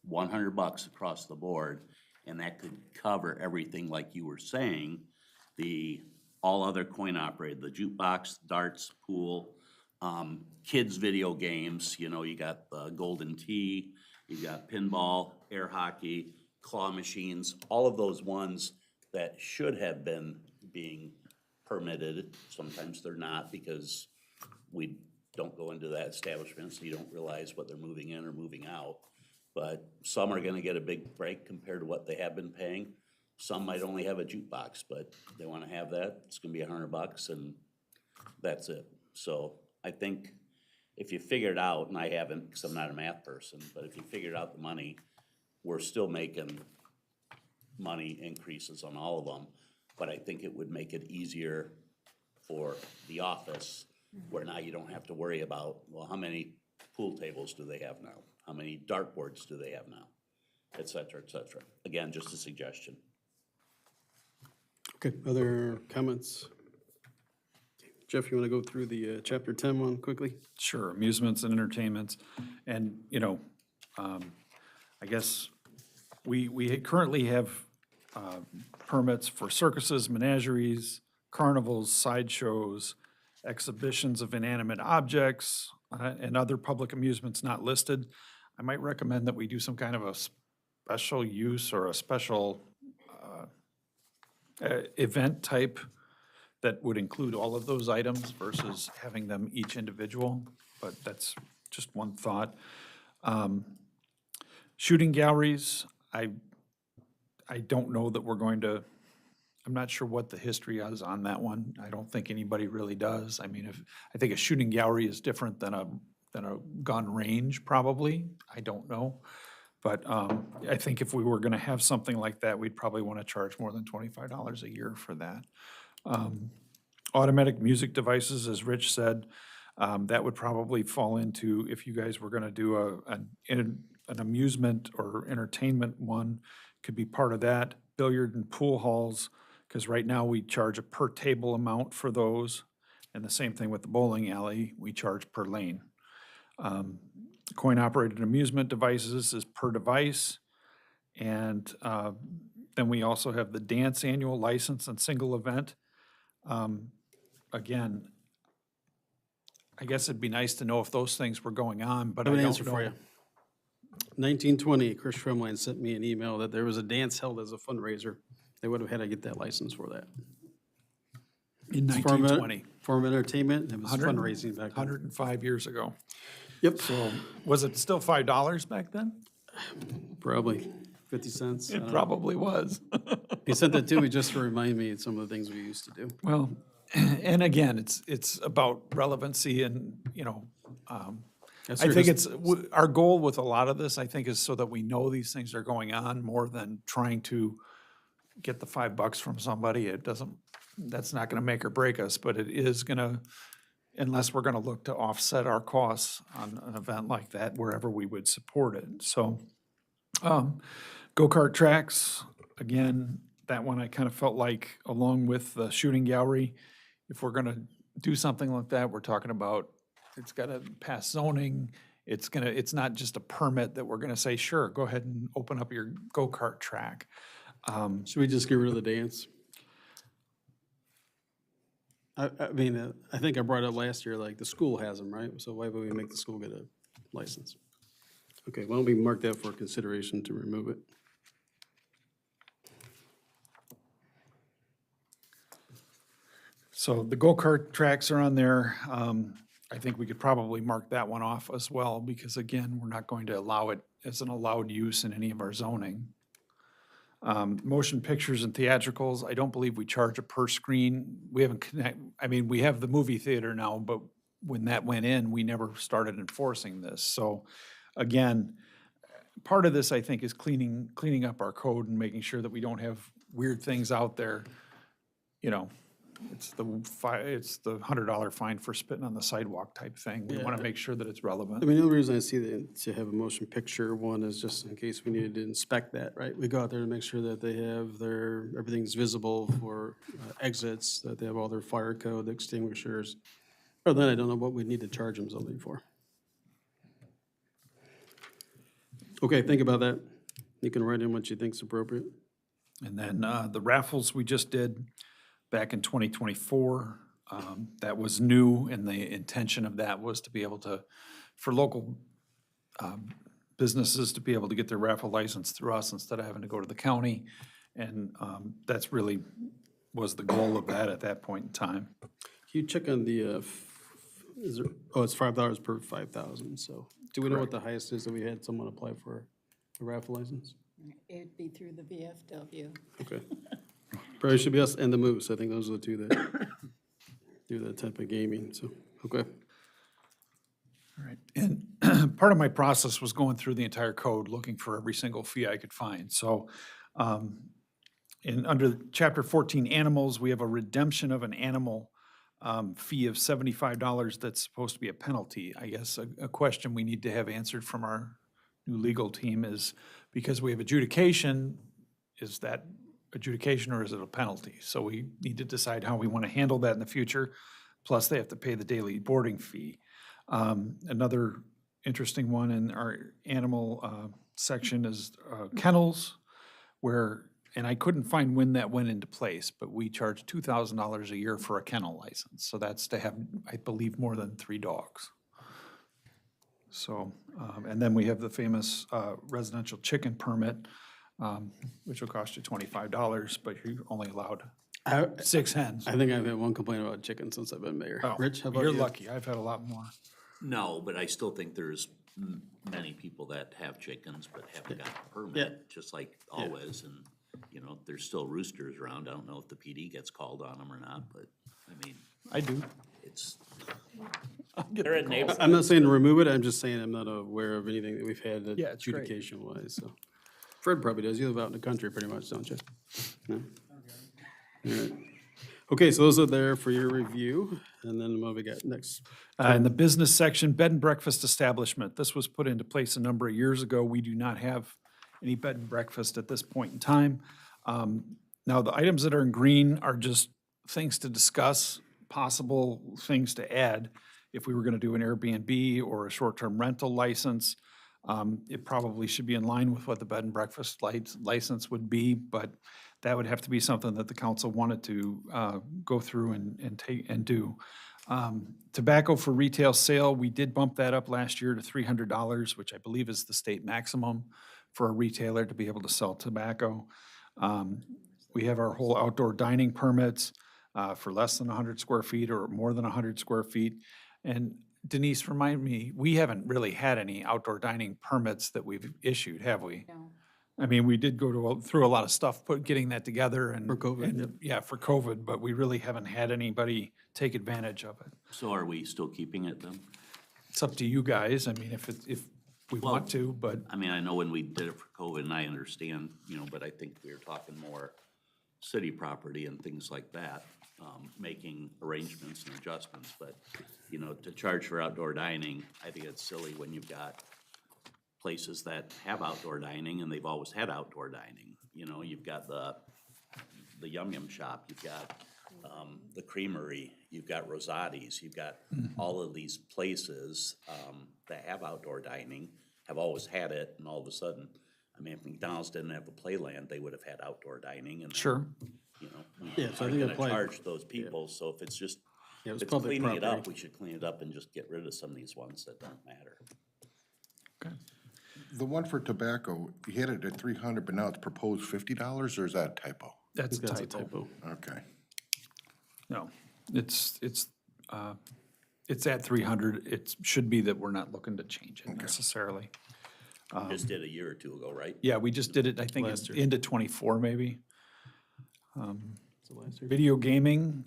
Speaker 9: $100 across the board, and that could cover everything like you were saying, all other coin operated, the jukebox, darts, pool, kids' video games, you know, you got the Golden Tee, you got pinball, air hockey, claw machines, all of those ones that should have been being permitted. Sometimes they're not because we don't go into that establishment, so you don't realize what they're moving in or moving out. But some are gonna get a big break compared to what they have been paying. Some might only have a jukebox, but they wanna have that, it's gonna be $100 and that's it. So I think if you figure it out, and I haven't, because I'm not a math person, but if you figured out the money, we're still making money increases on all of them. But I think it would make it easier for the office, where now you don't have to worry about, well, how many pool tables do they have now? How many dartboards do they have now? Et cetera, et cetera. Again, just a suggestion.
Speaker 1: Okay, other comments? Jeff, you want to go through the chapter 10 one quickly?
Speaker 5: Sure, amusements and entertainments. And, you know, I guess we currently have permits for circuses, menageries, carnivals, sideshows, exhibitions of inanimate objects, and other public amusements not listed. I might recommend that we do some kind of a special use or a special event type that would include all of those items versus having them each individual, but that's just one thought. Shooting galleries, I don't know that we're going to, I'm not sure what the history is on that one. I don't think anybody really does. I mean, I think a shooting gallery is different than a gun range, probably. I don't know. But I think if we were gonna have something like that, we'd probably wanna charge more than $25 a year for that. Automatic music devices, as Rich said, that would probably fall into, if you guys were gonna do an amusement or entertainment one, could be part of that. Billiard and pool halls, because right now we charge a per table amount for those. And the same thing with the bowling alley, we charge per lane. Coin-operated amusement devices is per device. And then we also have the dance annual license and single event. Again, I guess it'd be nice to know if those things were going on, but
Speaker 1: I
Speaker 5: I
Speaker 1: have an
Speaker 5: don't
Speaker 1: answer for
Speaker 5: know.
Speaker 1: you. 1920, Chris Tremline sent me an email that there was a dance held as a fundraiser. They would have had to get that license for that.
Speaker 5: In
Speaker 1: It's form of-
Speaker 5: 1920,
Speaker 1: Form of entertainment, it was
Speaker 5: 100
Speaker 1: fundraising back then.
Speaker 5: 105 years ago.
Speaker 1: Yep,
Speaker 5: So was it still $5 back then?
Speaker 1: probably 50 cents. I
Speaker 5: It
Speaker 1: don't know.
Speaker 5: probably was.
Speaker 1: He sent that to me just to remind me of some of the things we used to do.
Speaker 5: Well, and again, it's about relevancy and, you know,
Speaker 1: That's
Speaker 5: I
Speaker 1: your
Speaker 5: think
Speaker 1: his-
Speaker 5: our goal with a lot of this, I think, is so that we know these things are going on more than trying to get the $5 from somebody. It doesn't, that's not gonna make or break us, but it is gonna, unless we're gonna look to offset our costs on an event like that, wherever we would support it. So, go-kart tracks, again, that one I kind of felt like, along with the shooting gallery, if we're gonna do something like that, we're talking about, it's gotta pass zoning, it's not just a permit that we're gonna say, sure, go ahead and open up your go-kart track.
Speaker 1: Should we just get rid of the dance? I mean, I think I brought it up last year, like the school has them, right? So why would we make the school get a license? Okay, why don't we mark that for consideration to remove it?
Speaker 5: So the go-kart tracks are on there. I think we could probably mark that one off as well, because again, we're not going to allow it as an allowed use in any of our zoning. Motion pictures and theatricals, I don't believe we charge a per screen. We haven't we have the movie theater now, but when that went in, we never started enforcing this. So again, part of this, I think, is cleaning up our code and making sure that we don't have weird things out there. You know, it's the $100 fine for spitting on the sidewalk type thing. We want to make sure that it's relevant.
Speaker 1: I mean, the only reason I see that to have a motion picture one is just in case we needed to inspect that, right? We go out there to make sure that they have everything's visible for exits, that they have all their fire code, extinguishers. Other than that, I don't know what we need to charge them something for. Okay, think about that. You can write in what you think's appropriate.
Speaker 5: And then the raffles we just did back in 2024, that was new, and the intention of that was to be able to, for local businesses to be able to get their raffle license through us instead of having to go to the county. And that's really was the goal of that at that point in time.
Speaker 1: Can you check on the, it's $5 per 5,000, so. Do we know what the highest is that we had someone apply for a raffle license?
Speaker 2: It'd be through the VFW.
Speaker 1: Okay. Probably should be us and the Moose. I think those are the two that do that type of gaming, so, okay.
Speaker 5: All right, and part of my process was going through the entire code, looking for every single fee I could find. So, under Chapter 14 Animals, we have a redemption of an animal fee of $75 that's supposed to be a penalty. I guess a question we need to have answered from our new legal team is, because we have adjudication, is that adjudication or is it a penalty? So we need to decide how we want to handle that in the future. Plus, they have to pay the daily boarding fee. Another interesting one in our animal section is kennels, where, and I couldn't find when that went into place, but we charge $2,000 a year for a kennel license. So that's to have, I believe, more than 3 dogs. So, and then we have the famous residential chicken permit, which will cost you $25, but you're only allowed 6 hens.
Speaker 1: I think I've had one complaint about chicken since I've been mayor.
Speaker 5: Oh,
Speaker 1: Rich, how about you?
Speaker 5: You're lucky. I've had a lot more.
Speaker 9: No, but I still think there's many people that have chickens but haven't got a
Speaker 1: Yeah.
Speaker 9: permit, just like always. And, you know, there's still roosters around. I don't know if the PD gets called on them or not, but, I mean,
Speaker 5: I do.
Speaker 9: it's,
Speaker 1: I'm not saying to remove it, I'm just saying I'm not aware of anything that we've had
Speaker 5: Yeah, it's great.
Speaker 1: adjudication-wise, so. Fred probably does. You live out in the country pretty much, don't you? No? All right. Okay, so those are there for your review, and then what we got next?
Speaker 5: In the business section, bed and breakfast establishment. This was put into place a number of years ago. We do not have any bed and breakfast at this point in time. Now, the items that are in green are just things to discuss, possible things to add. If we were going to do an Airbnb or a short-term rental license, it probably should be in line with what the bed and breakfast license would be, but that would have to be something that the council wanted to go through and take and do. Tobacco for retail sale, we did bump that up last year to $300, which I believe is the state maximum for a retailer to be able to sell tobacco. We have our whole outdoor dining permits for less than 100 square feet or more than 100 square feet. And Denise, remind me, we haven't really had any outdoor dining permits that we've issued, have we?
Speaker 2: No.
Speaker 5: I mean, we did go through a lot of stuff, getting that together and.
Speaker 1: For COVID,
Speaker 5: and-
Speaker 1: yep.
Speaker 5: Yeah, for COVID, but we really haven't had anybody take advantage of it.
Speaker 9: so are we still keeping it then?
Speaker 5: It's up to you guys. I mean, if we
Speaker 9: Well,
Speaker 5: want to, but
Speaker 9: I mean, I know when we did it for COVID, and I understand, you know, but I think we were talking more city property and things like that, making arrangements and adjustments, but, you know, to charge for outdoor dining, I think it's silly when you've got places that have outdoor dining and they've always had outdoor dining. You know, you've got the Yum Yum Shop, you've got, the Creamery, you've got Rosati's, you've got all of these places, that have outdoor dining, have always had it, and all of a sudden, I mean, if McDonald's didn't have a playland, they would have had outdoor dining, and then,
Speaker 5: sure.
Speaker 9: you know, we
Speaker 1: Yeah, so I
Speaker 9: aren't
Speaker 1: think it
Speaker 9: gonna
Speaker 1: applied-
Speaker 9: charge those people, so if it's just,
Speaker 1: Yeah, it
Speaker 9: if
Speaker 1: was
Speaker 9: it's
Speaker 1: public
Speaker 9: cleaning it up,
Speaker 1: property.
Speaker 9: we should clean it up and just get rid of some of these ones that don't matter.
Speaker 10: The one for tobacco, you had it at 300, but now it's proposed $50, or is that a typo?
Speaker 5: That's a
Speaker 1: That's a
Speaker 5: typo.
Speaker 1: typo.
Speaker 10: Okay.
Speaker 5: No. It's at 300. It should be that we're not looking to change it necessarily.
Speaker 9: Just did a year or two ago, right?
Speaker 5: Yeah, we just did it, I think,
Speaker 1: Last year.
Speaker 5: into 24 maybe.
Speaker 1: So last year.
Speaker 5: Video gaming,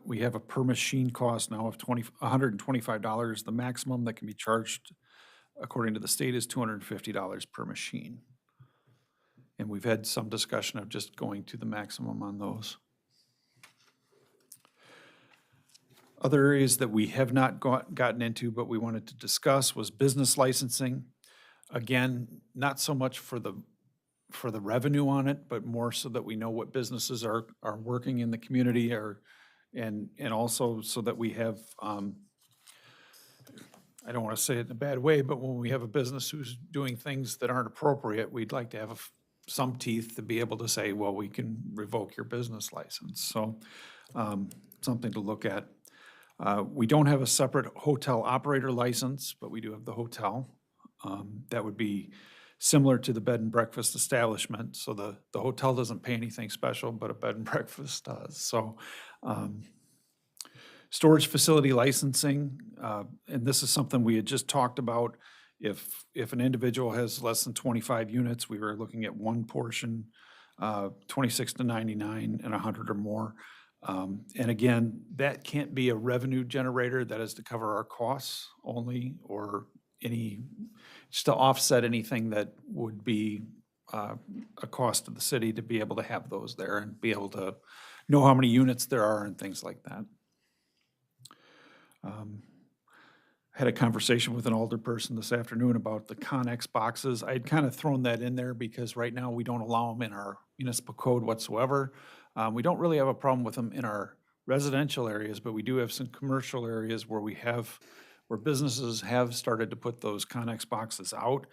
Speaker 5: we have a per machine cost now of $125. The maximum that can be charged, according to the state, is $250 per machine. And we've had some discussion of just going to the maximum on those. Other areas that we have not gotten into, but we wanted to discuss was business licensing. Again, not so much for the revenue on it, but more so that we know what businesses are working in the community and also so that we have, I don't want to say it in a bad way, but when we have a business who's doing things that aren't appropriate, we'd like to have some teeth to be able to say, well, we can revoke your business license. So something to look at. We don't have a separate hotel operator license, but we do have the hotel. That would be similar to the bed and breakfast establishment. So the hotel doesn't pay anything special, but a bed and breakfast does. So storage facility licensing, and this is something we had just talked about. If an individual has less than 25 units, we were looking at one portion, 26 to 99 and 100 or more. And again, that can't be a revenue generator. That is to cover our costs only, or just to offset anything that would be a cost to the city to be able to have those there and be able to know how many units there are and things like that. Had a conversation with an alderperson this afternoon about the Connex boxes. I'd kind of thrown that in there because right now we don't allow them in our municipal code whatsoever. We don't really have a problem with them in our residential areas, but we do have some commercial areas where where businesses have started to put those Connex boxes out.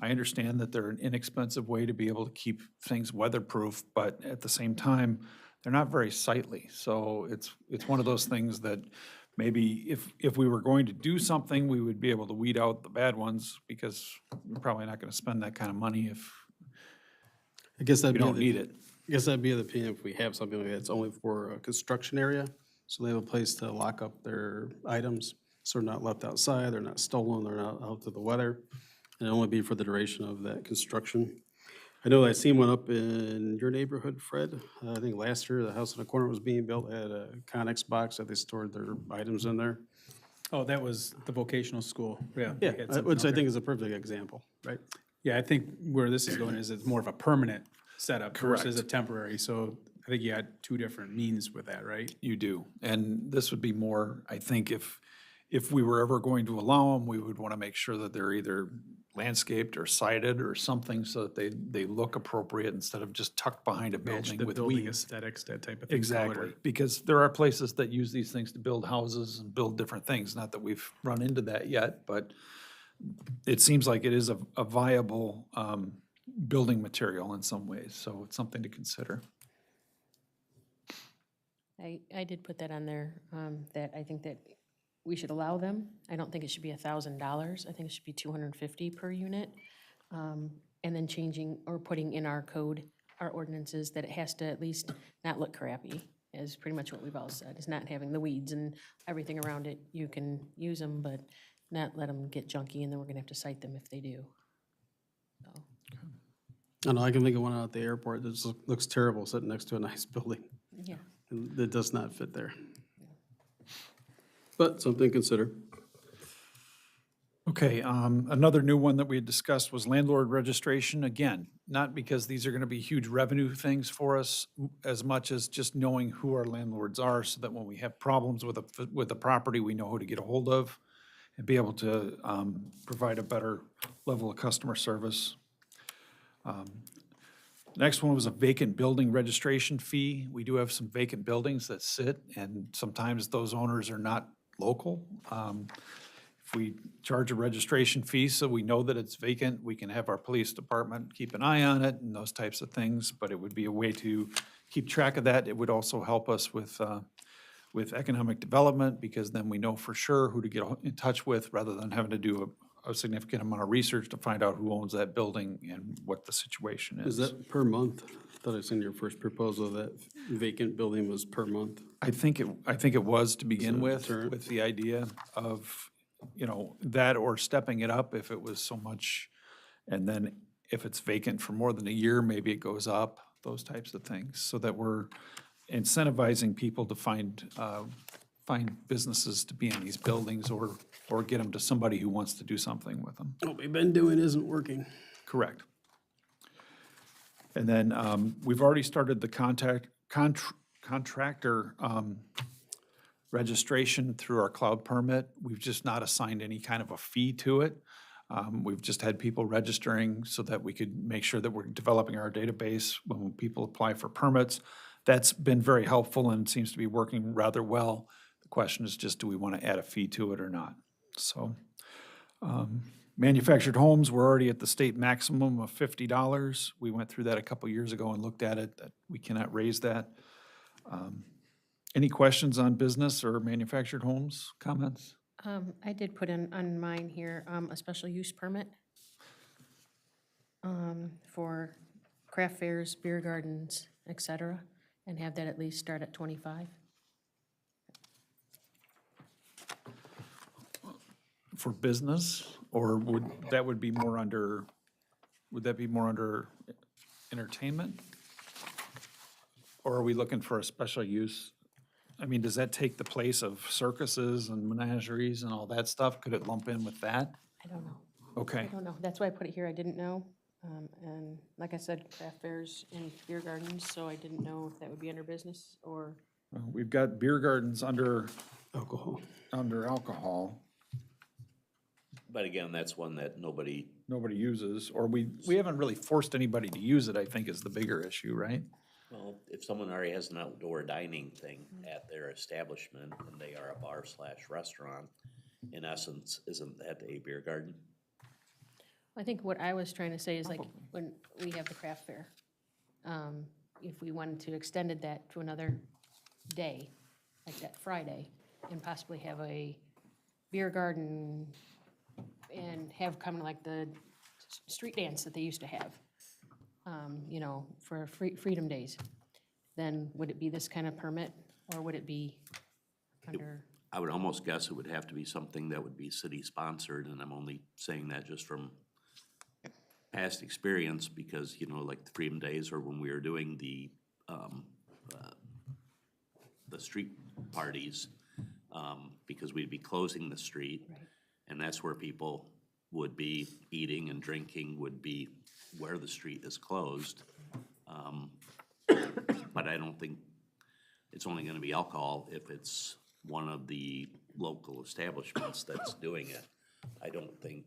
Speaker 5: I understand that they're an inexpensive way to be able to keep things weatherproof, but at the same time, they're not very sightly. So it's one of those things that maybe if we were going to do something, we would be able to weed out the bad ones, because we're probably not gonna spend that kind of money if
Speaker 1: I guess that'd
Speaker 5: we
Speaker 1: be
Speaker 5: don't need it.
Speaker 1: I guess that'd be the opinion if we have something like that, it's only for a construction area, so they have a place to lock up their items, so they're not left outside, they're not stolen, they're not out to the weather, and it'll only be for the duration of that construction. I know I seen one up in your neighborhood, Fred. I think last year, the house in the corner was being built, had a Connex box that they stored their items in there.
Speaker 11: Oh, that was the vocational school, yeah.
Speaker 1: Yeah,
Speaker 11: they had something
Speaker 1: which I
Speaker 11: out
Speaker 1: think is a perfect example, right?
Speaker 11: there. Yeah, I think where this is going is it's more of a permanent setup versus a temporary, so I think you had two different means with that, right?
Speaker 5: You do, and this would be more, I think, if we were ever going to allow them, we would want to make sure that they're either landscaped or sided or something so that they look appropriate instead of just tucked behind a
Speaker 11: Match
Speaker 5: building
Speaker 11: the
Speaker 5: with
Speaker 11: building
Speaker 5: weeds.
Speaker 11: aesthetics, that type of thing.
Speaker 5: Exactly,
Speaker 11: color.
Speaker 5: because there are places that use these things to build houses and build different things. Not that we've run into that yet, but it seems like it is a viable building material in some ways, so it's something to consider.
Speaker 12: I did put that on there, that I think that we should allow them. I don't think it should be $1,000. I think it should be $250 per unit. And then changing or putting in our code, our ordinances, that it has to at least not look crappy, is pretty much what we've all said. Is not having the weeds and everything around it. You can use them, but not let them get junky, and then we're gonna have to cite them if they do. So.
Speaker 1: I don't know, I can think of one out at the airport that just looks terrible sitting next to a nice building.
Speaker 12: Yeah.
Speaker 1: That does not fit there. But something to consider.
Speaker 5: Okay, another new one that we had discussed was landlord registration. Again, not because these are gonna be huge revenue things for us, as much as just knowing who our landlords are, so that when we have problems with the property, we know who to get a hold of and be able to provide a better level of customer service. Next one was a vacant building registration fee. We do have some vacant buildings that sit, and sometimes those owners are not local. If we charge a registration fee so we know that it's vacant, we can have our police department keep an eye on it and those types of things, but it would be a way to keep track of that. It would also help us with economic development, because then we know for sure who to get in touch with, rather than having to do a significant amount of research to find out who owns that building and what the situation
Speaker 1: Is
Speaker 5: is.
Speaker 1: that per month? I thought I seen your first proposal that vacant building was per month.
Speaker 5: I think it was to begin
Speaker 1: So
Speaker 5: with
Speaker 1: deterrent.
Speaker 5: the idea of, that or stepping it up if it was so much. And then if it's vacant for more than a year, maybe it goes up, those types of things, so that we're incentivizing people to find businesses to be in these buildings or get them to somebody who wants to do something with them.
Speaker 1: What we've been doing isn't working.
Speaker 5: Correct. And then we've already started the contractor registration through our cloud permit. We've just not assigned any kind of a fee to it. We've just had people registering so that we could make sure that we're developing our database when people apply for permits. That's been very helpful and seems to be working rather well. The question is just, do we want to add a fee to it or not? So, manufactured homes, we're already at the state maximum of $50. We went through that a couple years ago and looked at it, that we cannot raise that. Any questions on business or manufactured homes, comments?
Speaker 12: I did put in on mine here, a special use permit for craft fairs, beer gardens, et cetera, and have that at least start at 25.
Speaker 5: For business, or would that be more under entertainment? Or are we looking for a special use? I mean, does that take the place of circuses and menageries and all that stuff? Could it lump in with that?
Speaker 12: I don't know.
Speaker 5: Okay.
Speaker 12: I don't know. That's why I put it here. I didn't know. And like I said, craft fairs and beer gardens, so I didn't know if that would be under business or.
Speaker 5: We've got beer gardens under
Speaker 1: Alcohol.
Speaker 5: alcohol.
Speaker 9: But again, that's one that nobody,
Speaker 5: Uses, or we haven't really forced anybody to use it, I think is the bigger issue, right?
Speaker 9: well, if someone already has an outdoor dining thing at their establishment and they are a bar/restaurant, in essence, isn't that a beer garden?
Speaker 12: I think what I was trying to say is like, when we have the craft fair, if we wanted to extended that to another day, like that Friday, and possibly have a beer garden and have kind of like the street dance that they used to have, for Freedom Days, then would it be this kind of permit, or would it be under?
Speaker 9: I would almost guess it would have to be something that would be city-sponsored, and I'm only saying that just from past experience, because, like the Freedom Days, or when we were doing the street parties, because we'd be closing the street,
Speaker 12: Right.
Speaker 9: and that's where people would be eating and drinking, would be where the street is closed. But I don't think it's only gonna be alcohol if it's one of the local establishments that's doing it. I don't think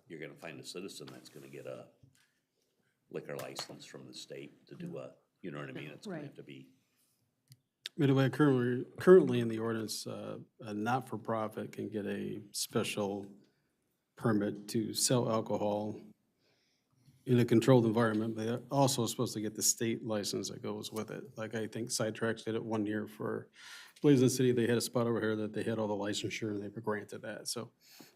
Speaker 9: you're gonna find a citizen that's gonna get a liquor license from the state to do you know what I mean? It's gonna
Speaker 12: Right.
Speaker 9: have to be.
Speaker 1: Midway, currently in the ordinance, a not-for-profit can get a special permit to sell alcohol in a controlled environment, but they're also supposed to get the state license that goes with it. Like, I think Sidetracks did it one year for Blazing City. They had a spot over here that they had all the licensure, and they were granted that. So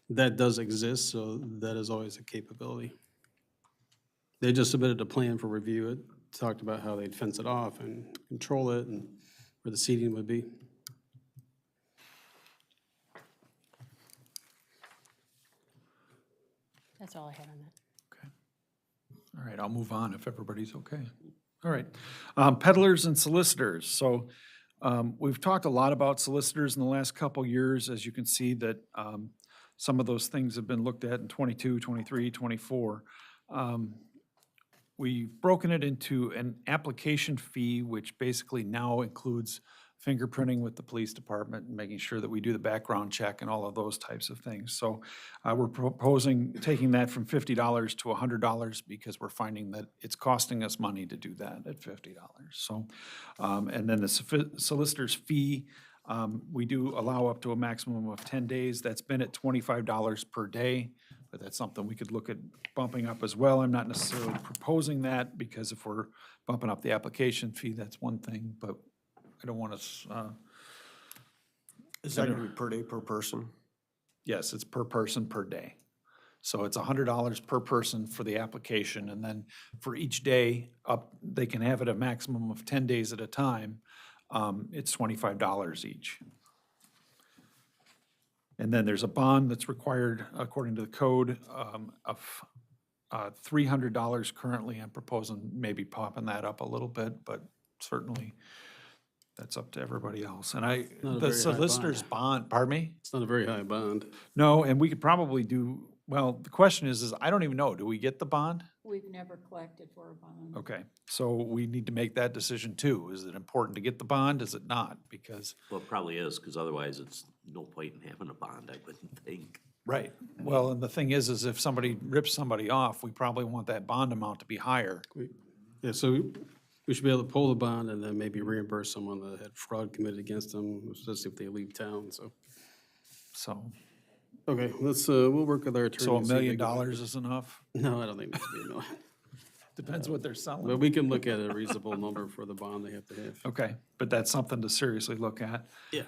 Speaker 1: that does exist, so that is always a capability. They just submitted a plan for review. It talked about how they'd fence it off and control it, and where the seating would be.
Speaker 12: That's all I had on that.
Speaker 5: Okay. All right, I'll move on if everybody's okay. All right. Peddlers and solicitors. So we've talked a lot about solicitors in the last couple years. As you can see that some of those things have been looked at in 22, 23, 24. We've broken it into an application fee, which basically now includes fingerprinting with the police department and making sure that we do the background check and all of those types of things. So we're proposing taking that from $50 to $100 because we're finding that it's costing us money to do that at $50. So, and then the solicitor's fee, we do allow up to a maximum of 10 days. That's been at $25 per day, but that's something we could look at bumping up as well. I'm not necessarily proposing that because if we're bumping up the application fee, that's one thing, but I don't want to.
Speaker 13: Is that going to be per day, per person?
Speaker 5: Yes, it's per person, per day. So it's $100 per person for the application, and then for each day up, they can have it a maximum of 10 days at a time. It's $25 each. And then there's a bond that's required according to the code of $300 currently. I'm proposing maybe popping that up a little bit, but certainly that's up to everybody else. And
Speaker 1: Not a
Speaker 5: the
Speaker 1: very high
Speaker 5: solicitor's bond, pardon me?
Speaker 1: It's not a very high bond.
Speaker 5: No, and we could probably do, well, the question is I don't even know, do we get the bond?
Speaker 2: We've never collected for a bond.
Speaker 5: Okay, so we need to make that decision too. Is it important to get the bond? Is it not? Because,
Speaker 9: Well, it probably is, because otherwise it's no point in having a bond, I wouldn't think.
Speaker 5: right, well, and the thing is if somebody rips somebody off, we probably want that bond amount to be higher.
Speaker 1: Yeah, so we should be able to pull the bond and then maybe reimburse someone that had fraud committed against them, especially if they leave town, so.
Speaker 5: So,
Speaker 1: Okay, we'll work with our attorney.
Speaker 5: so $1
Speaker 1: and see if they
Speaker 5: million
Speaker 1: can-
Speaker 5: is enough?
Speaker 1: No, I don't think it needs to be a million.
Speaker 5: Depends what they're selling.
Speaker 1: But we can look at a reasonable number for the bond they have to have.
Speaker 5: Okay, but that's something to seriously look at.
Speaker 1: Yeah.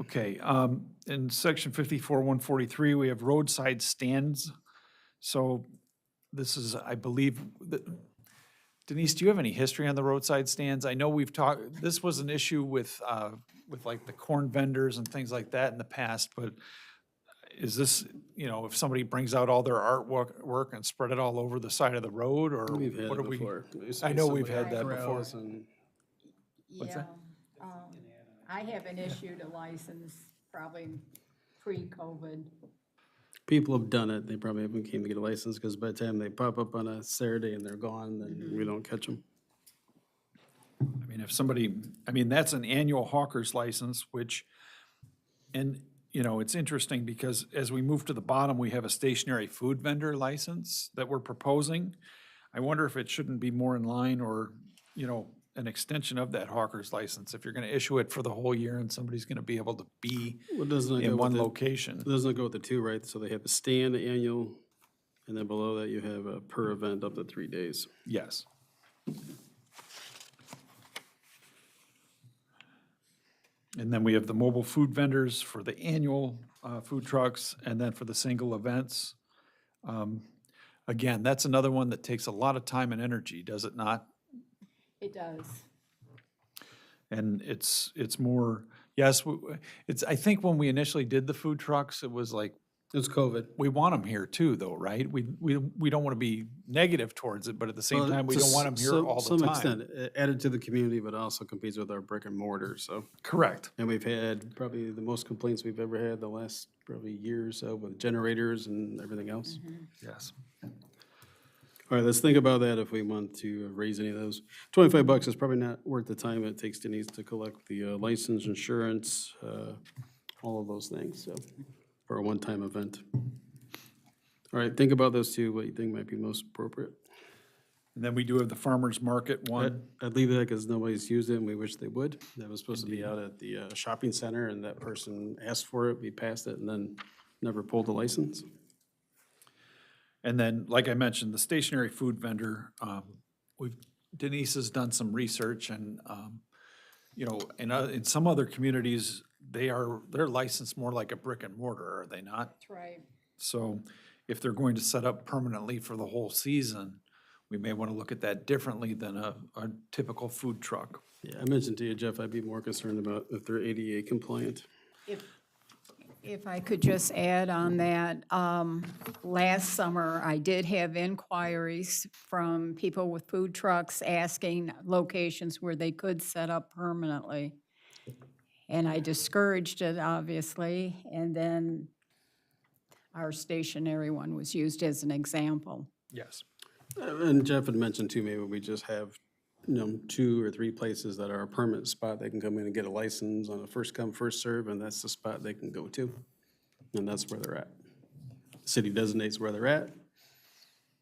Speaker 5: Okay, in section 54-143, we have roadside stands. So this is, I believe, Denise, do you have any history on the roadside stands? I know we've talked, this was an issue with like the corn vendors and things like that in the past, but is this, if somebody brings out all their artwork and spread it all over the side of the road, or
Speaker 1: We've had
Speaker 5: what
Speaker 1: it
Speaker 5: are we?
Speaker 1: before.
Speaker 5: I know we've had
Speaker 1: Somebody
Speaker 5: that before.
Speaker 1: rails and-
Speaker 5: What's
Speaker 2: Yeah,
Speaker 5: that?
Speaker 2: I haven't issued a license probably pre-COVID.
Speaker 1: People have done it, they probably haven't came to get a license, because by the time they pop up on a Saturday and they're gone, then we don't catch them.
Speaker 5: I mean, if somebody, that's an annual hawker's license, which, and, it's interesting because as we move to the bottom, we have a stationary food vendor license that we're proposing. I wonder if it shouldn't be more in line or, an extension of that hawker's license. If you're gonna issue it for the whole year and somebody's gonna be able to be
Speaker 1: Well, doesn't it go
Speaker 5: in
Speaker 1: with
Speaker 5: one
Speaker 1: the-
Speaker 5: location.
Speaker 1: Doesn't it go with the two, right? So they have a stand, annual, and then below that you have a per event up to 3 days.
Speaker 5: Yes. And then we have the mobile food vendors for the annual food trucks, and then for the single events. Again, that's another one that takes a lot of time and energy, does it not?
Speaker 2: It does.
Speaker 5: And it's more, yes, I think when we initially did the food trucks, it was like,
Speaker 1: It's COVID.
Speaker 5: we want them here too, though, right? We don't want to be negative towards it, but at the same time, we don't want them here all the
Speaker 1: Some
Speaker 5: time.
Speaker 1: extent, added to the community, but also competes with our brick and mortar, so.
Speaker 5: Correct.
Speaker 1: And we've had probably the most complaints we've ever had the last probably year or so with generators and everything else.
Speaker 5: Yes.
Speaker 1: All right, let's think about that if we want to raise any of those. $25 is probably not worth the time it takes Denise to collect the license, insurance, all of those things, so, for a one-time event. All right, think about those two, what you think might be most appropriate.
Speaker 5: And then we do have the farmer's market one.
Speaker 1: I'd leave that because nobody's used it and we wish they would. That was supposed to be out at the shopping center and that person asked for it, we passed it and then never pulled the license.
Speaker 5: And then, like I mentioned, the stationary food vendor, Denise has done some research and, in some other communities, they're licensed more like a brick and mortar, are they not?
Speaker 2: That's right.
Speaker 5: So if they're going to set up permanently for the whole season, we may want to look at that differently than a typical food truck.
Speaker 1: Yeah, I mentioned to you, Jeff, I'd be more concerned about if they're ADA compliant.
Speaker 2: If I could just add on that, last summer, I did have inquiries from people with food trucks asking locations where they could set up permanently. And I discouraged it, obviously, and then our stationary one was used as an example.
Speaker 5: Yes.
Speaker 1: And Jeff had mentioned too, maybe we just have, 2 or 3 places that are a permanent spot. They can come in and get a license on a first come, first serve, and that's the spot they can go to. And that's where they're at. City designates where they're at.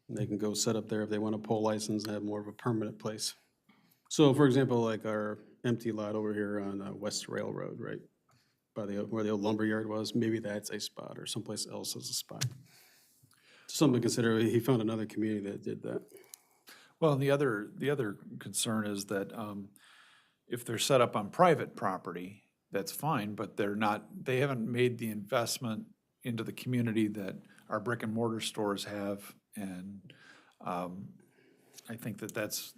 Speaker 1: And they can go set up there if they want a pole license and have more of a permanent place. So for example, like our empty lot over here on West Railroad, right? By where the old lumberyard was, maybe that's a spot or someplace else is a spot. Something to consider. He found another community that did that.
Speaker 5: Well, and the other concern is that if they're set up on private property, that's fine, but they haven't made the investment into the community that our brick and mortar stores have. And I think that's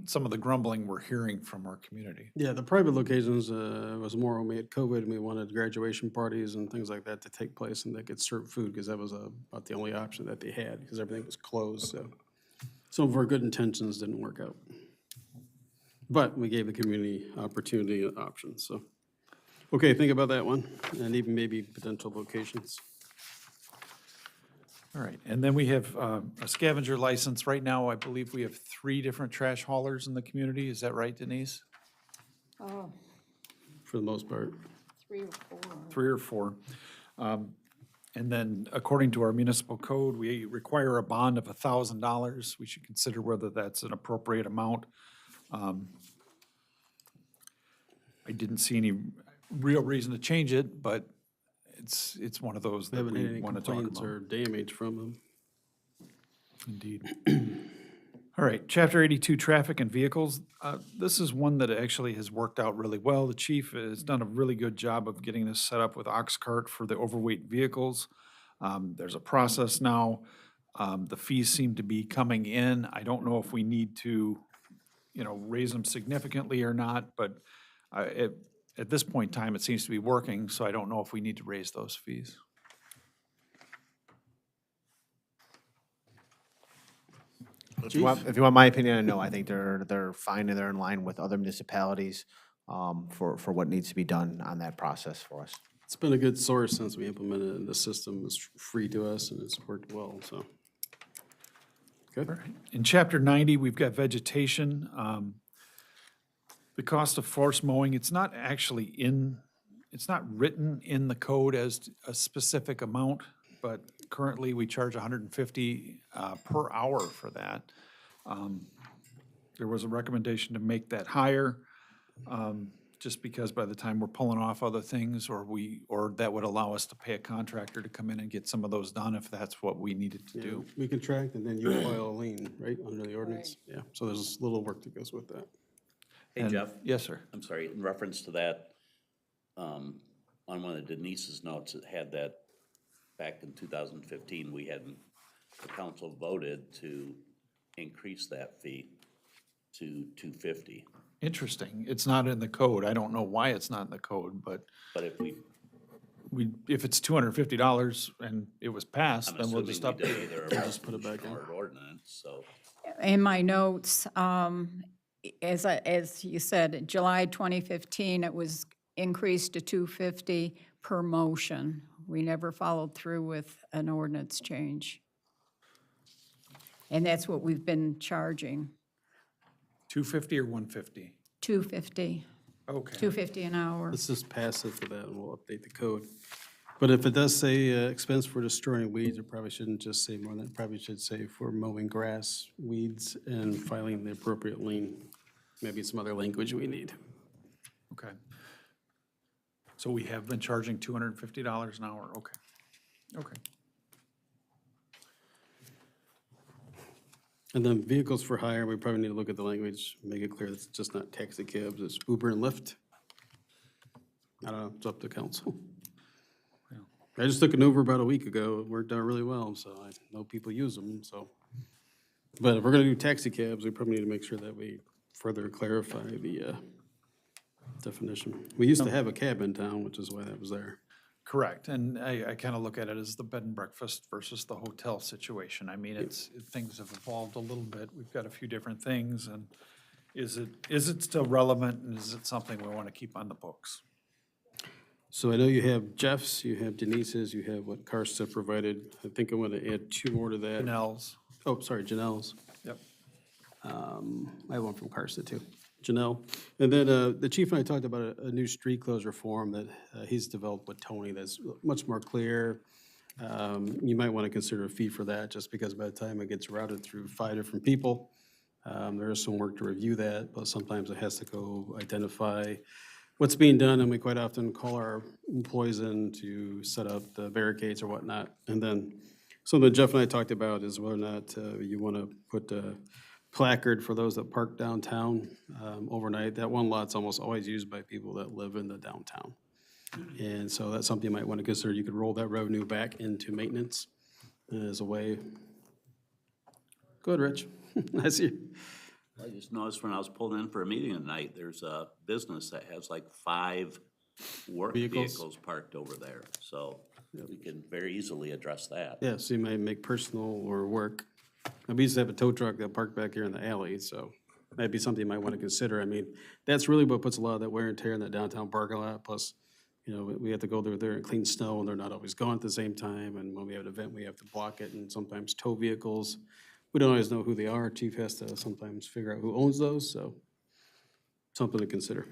Speaker 5: some of the grumbling we're hearing from our community.
Speaker 1: Yeah, the private locations was more when we had COVID and we wanted graduation parties and things like that to take place and they could serve food because that was about the only option that they had because everything was closed. So some of our good intentions didn't work out. But we gave the community opportunity and options, so. Okay, think about that one and even maybe potential locations.
Speaker 5: All right, and then we have a scavenger license. Right now, I believe we have 3 different trash haulers in the community. Is that right, Denise?
Speaker 2: Oh,
Speaker 1: For the most part.
Speaker 2: 3 or 4.
Speaker 5: 3 or 4. And then, according to our municipal code, we require a bond of $1,000. We should consider whether that's an appropriate amount. I didn't see any real reason to change it, but it's one of those
Speaker 1: We
Speaker 5: that
Speaker 1: haven't had
Speaker 5: we
Speaker 1: any
Speaker 5: want to talk
Speaker 1: complaints
Speaker 5: about.
Speaker 1: or damage from them.
Speaker 5: Indeed. All right, Chapter 82, Traffic and Vehicles. This is one that actually has worked out really well. The chief has done a really good job of getting this set up with ox cart for the overweight vehicles. There's a process now. The fees seem to be coming in. I don't know if we need to, raise them significantly or not, but at this point in time, it seems to be working, so I don't know if we need to raise those fees.
Speaker 8: If you want my opinion, no, I think they're fine and they're in line with other municipalities for what needs to be done on that process for us.
Speaker 1: It's been a good source since we implemented it, and the system is free to us and it's worked well, so. Good.
Speaker 5: In Chapter 90, we've got vegetation. The cost of forest mowing, it's not written in the code as a specific amount, but currently we charge $150 per hour for that. There was a recommendation to make that higher, just because by the time we're pulling off other things, or that would allow us to pay a contractor to come in and get some of those done if that's what we needed to do.
Speaker 1: We contract and then you file a lien, right, under the ordinance? Yeah, so there's a little work that goes with that.
Speaker 9: Hey,
Speaker 5: And-
Speaker 9: Jeff,
Speaker 5: Yes, sir.
Speaker 9: I'm sorry, in reference to that, on one of Denise's notes, it had that back in 2015, the council voted to increase that fee to $250.
Speaker 5: Interesting. It's not in the code. I don't know why it's not in the code, but
Speaker 9: But if
Speaker 5: if it's $250 and it was passed,
Speaker 9: I'm
Speaker 5: then we'll
Speaker 9: assuming
Speaker 5: just
Speaker 9: we
Speaker 5: update
Speaker 9: did
Speaker 5: it.
Speaker 9: either a
Speaker 1: Just put it back in.
Speaker 9: resolution or an ordinance, so.
Speaker 2: In my notes, as you said, July 2015, it was increased to $250 per motion. We never followed through with an ordinance change. And that's what we've been charging,
Speaker 5: $250 or $150?
Speaker 2: $250,
Speaker 5: Okay.
Speaker 2: $250 an hour.
Speaker 1: Let's just pass it to that and we'll update the code. But if it does say expense for destroying weeds, it probably shouldn't just say more than, it probably should say for mowing grass, weeds, and filing the appropriate lien. Maybe some other language we need.
Speaker 5: Okay. So we have been charging $250 an hour, okay. Okay.
Speaker 1: And then vehicles for hire, we probably need to look at the language, make it clear that it's just not taxi cabs, it's Uber and Lyft. I don't know, it's up to council. I just took an Uber about a week ago, it worked out really well, so I know people use them, so. But if we're gonna do taxi cabs, we probably need to make sure that we further clarify the definition. We used to have a cab in town, which is why that was there.
Speaker 5: Correct, and I kind of look at it as the bed and breakfast versus the hotel situation. I mean, things have evolved a little bit. We've got a few different things, and is it still relevant, and is it something we want to keep on the books?
Speaker 1: So I know you have Jeff's, you have Denise's, you have what Karsta provided. I think I'm gonna add 2 more to that.
Speaker 5: Janelle's.
Speaker 1: Oh, sorry, Janelle's.
Speaker 5: Yep.
Speaker 1: I have one from Karsta too. Janelle. And then the chief and I talked about a new street closure form that he's developed with Tony that's much more clear. You might want to consider a fee for that, just because by the time it gets routed through 5 different people, there is some work to review that, but sometimes it has to go identify what's being done, and we quite often call our employees in to set up the barricades or whatnot. And then something Jeff and I talked about is whether or not you want to put a placard for those that park downtown overnight. That one lot's almost always used by people that live in the downtown. And so that's something you might want to consider. You could roll that revenue back into maintenance. as a way. Go ahead, Rich. I see you.
Speaker 9: I just noticed when I was pulling in for a meeting tonight, there's a business that has like 5 work
Speaker 1: Vehicles.
Speaker 9: vehicles parked over there. So we can very easily address that.
Speaker 1: Yeah, so you might make personal or work. We used to have a tow truck that parked back here in the alley, so that'd be something you might want to consider. I mean, that's really what puts a lot of that wear and tear in that downtown parking lot. Plus, you know, we have to go through there and clean snow, and they're not always gone at the same time. And when we have an event, we have to block it, and sometimes tow vehicles. We don't always know who they are. Chief has to sometimes figure out who owns those, so something to consider.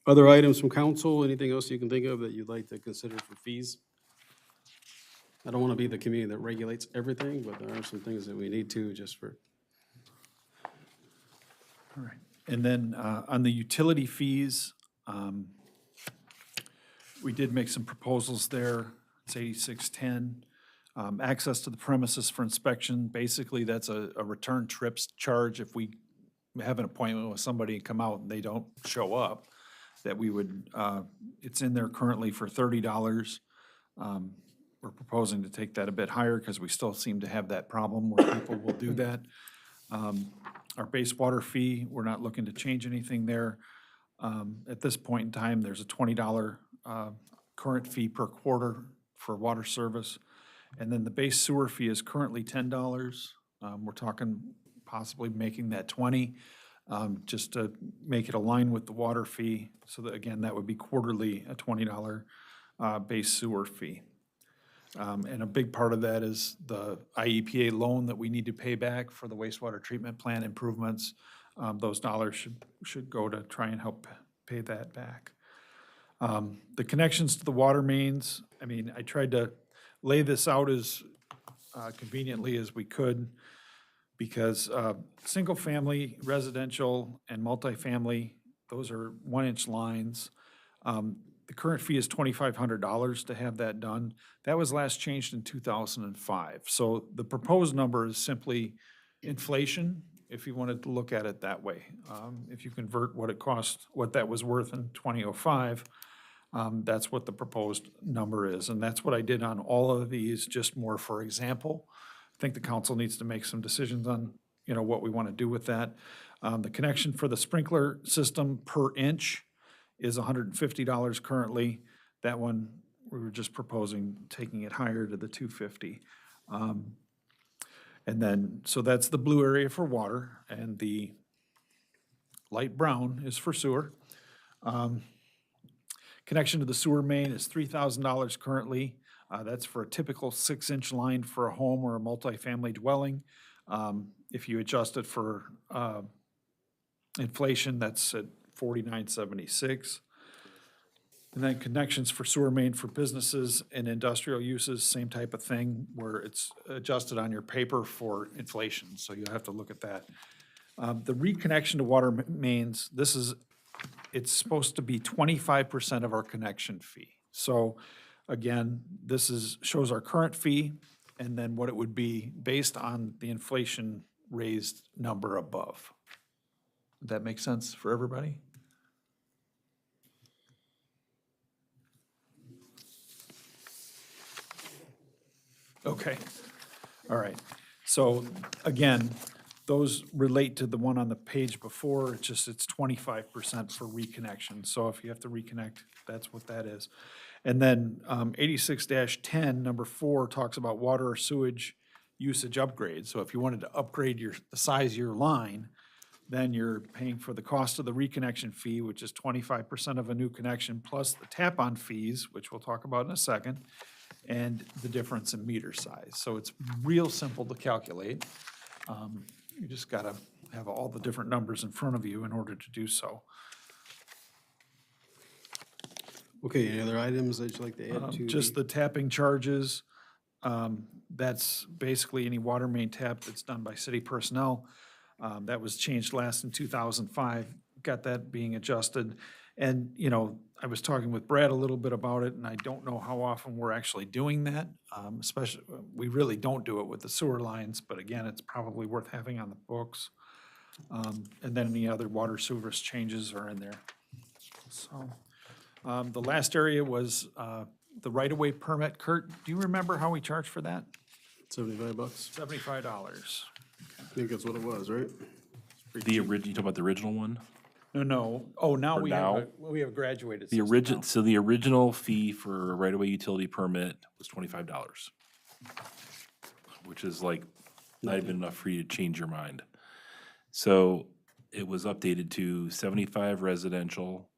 Speaker 1: Other items from council, anything else you can think of that you'd like to consider for fees? I don't want to be the committee that regulates everything, but there are some things that we need to just for,
Speaker 5: All right. And then on the utility fees, we did make some proposals there. It's 8610. Access to the premises for inspection, basically that's a return trips charge. If we have an appointment with somebody and come out and they don't show up, that we would, it's in there currently for $30. We're proposing to take that a bit higher because we still seem to have that problem where people will do that. Our base water fee, we're not looking to change anything there. At this point in time, there's a $20 current fee per quarter for water service. And then the base sewer fee is currently $10. We're talking possibly making that 20, just to make it align with the water fee. So that, again, that would be quarterly, a $20 base sewer fee. And a big part of that is the IEPA loan that we need to pay back for the wastewater treatment plant improvements. Those dollars should go to try and help pay that back. The connections to the water mains, I mean, I tried to lay this out as conveniently as we could because single-family, residential, and multifamily, those are 1-inch lines. The current fee is $2,500 to have that done. That was last changed in 2005. So the proposed number is simply inflation, if you wanted to look at it that way. If you convert what it cost, what that was worth in 2005, that's what the proposed number is. And that's what I did on all of these, just more for example. I think the council needs to make some decisions on, you know, what we want to do with that. The connection for the sprinkler system per inch is $150 currently. That one, we were just proposing taking it higher to the $250. And then, so that's the blue area for water, and the light brown is for sewer. Connection to the sewer main is $3,000 currently. That's for a typical 6-inch line for a home or a multifamily dwelling. If you adjust it for inflation, that's at $49.76. And then connections for sewer main for businesses and industrial uses, same type of thing, where it's adjusted on your paper for inflation, so you'll have to look at that. The reconnection to water mains, it's supposed to be 25% of our connection fee. So again, shows our current fee and then what it would be based on the inflation raised number above. Does that make sense for everybody? Okay, all right. So again, those relate to the one on the page before. It's 25% for reconnection. So if you have to reconnect, that's what that is. And then 86-10, number 4, talks about water or sewage usage upgrades. So if you wanted to upgrade the size of your line, then you're paying for the cost of the reconnection fee, which is 25% of a new connection, plus the tap-on fees, which we'll talk about in a second, and the difference in meter size. So it's real simple to calculate. You just gotta have all the different numbers in front of you in order to do so.
Speaker 1: okay, any other items that you'd like to add to?
Speaker 5: Just the tapping charges, that's basically any water main tap that's done by city personnel. That was changed last in 2005, got that being adjusted. And, you know, I was talking with Brad a little bit about it, and I don't know how often we're actually doing that. Especially, we really don't do it with the sewer lines, but again, it's probably worth having on the books. And then any other water service changes are in there. So, the last area was the right-of-way permit. Kurt, do you remember how we charge for that?
Speaker 1: $75?
Speaker 5: $75.
Speaker 1: I think that's what it was, right?
Speaker 4: You talk about the original one?
Speaker 5: No. Oh, now
Speaker 4: Or
Speaker 5: we
Speaker 4: now?
Speaker 5: have, we have graduated
Speaker 4: The
Speaker 5: system now.
Speaker 4: so the original fee for a right-of-way utility permit was $25, which is like not even enough for you to change your mind. So it was updated to 75 residential,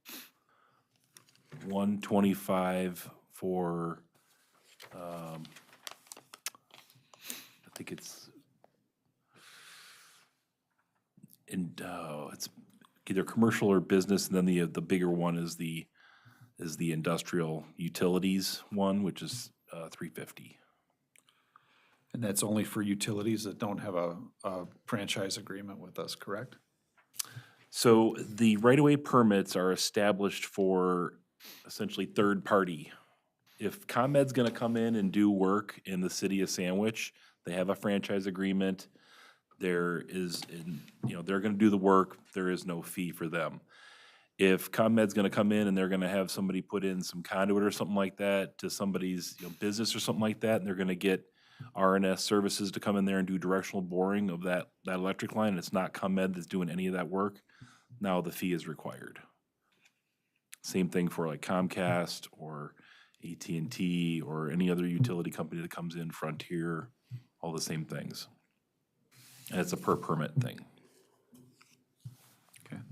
Speaker 4: 125 for, I think it's, it's either commercial or business, and then the bigger one is the industrial utilities one, which is $350.
Speaker 5: And that's only for utilities that don't have a franchise agreement with us, correct?
Speaker 4: So the right-of-way permits are established for essentially third party. If ComEd's gonna come in and do work in the city of Sandwich, they have a franchise agreement. They're gonna do the work, there is no fee for them. If ComEd's gonna come in and they're gonna have somebody put in some conduit or something like that to somebody's, business or something like that, and they're gonna get RNS services to come in there and do directional boring of that electric line, and it's not ComEd that's doing any of that work, now the fee is required. Same thing for like Comcast or AT&T or any other utility company that comes in, Frontier, all the same things. And it's a per permit thing.
Speaker 5: Okay.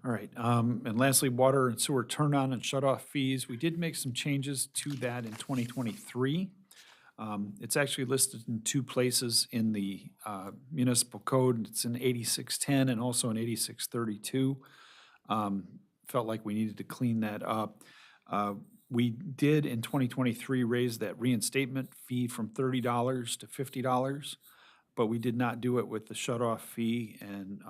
Speaker 5: All right, and lastly, water and sewer turn-on and shut-off fees. We did make some changes to that in 2023. It's actually listed in two places in the municipal code. It's in 8610 and also in 8632. Felt like we needed to clean that up. We did in 2023 raise that reinstatement fee from $30 to $50, but we did not do it with the shut-off fee, and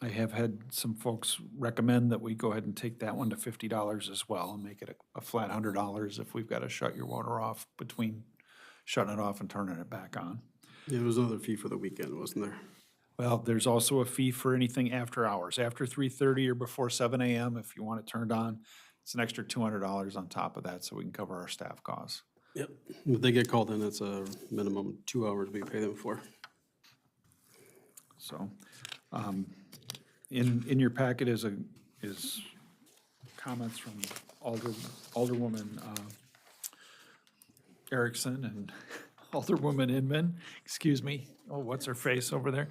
Speaker 5: I have had some folks recommend that we go ahead and take that one to $50 as well and make it a flat $100 if we've got to shut your water off between shutting it off and turning it back on.
Speaker 1: Yeah, there was another fee for the weekend, wasn't there?
Speaker 5: Well, there's also a fee for anything after hours, after 3:30 or before 7 a.m. if you want it turned on. It's an extra $200 on top of that so we can cover our staff costs.
Speaker 1: Yep. If they get called in, it's a minimum 2 hours we pay them for.
Speaker 5: So, in your packet is comments from Alderwoman Erickson and Alderwoman Inman, excuse me. Oh, what's her face over there?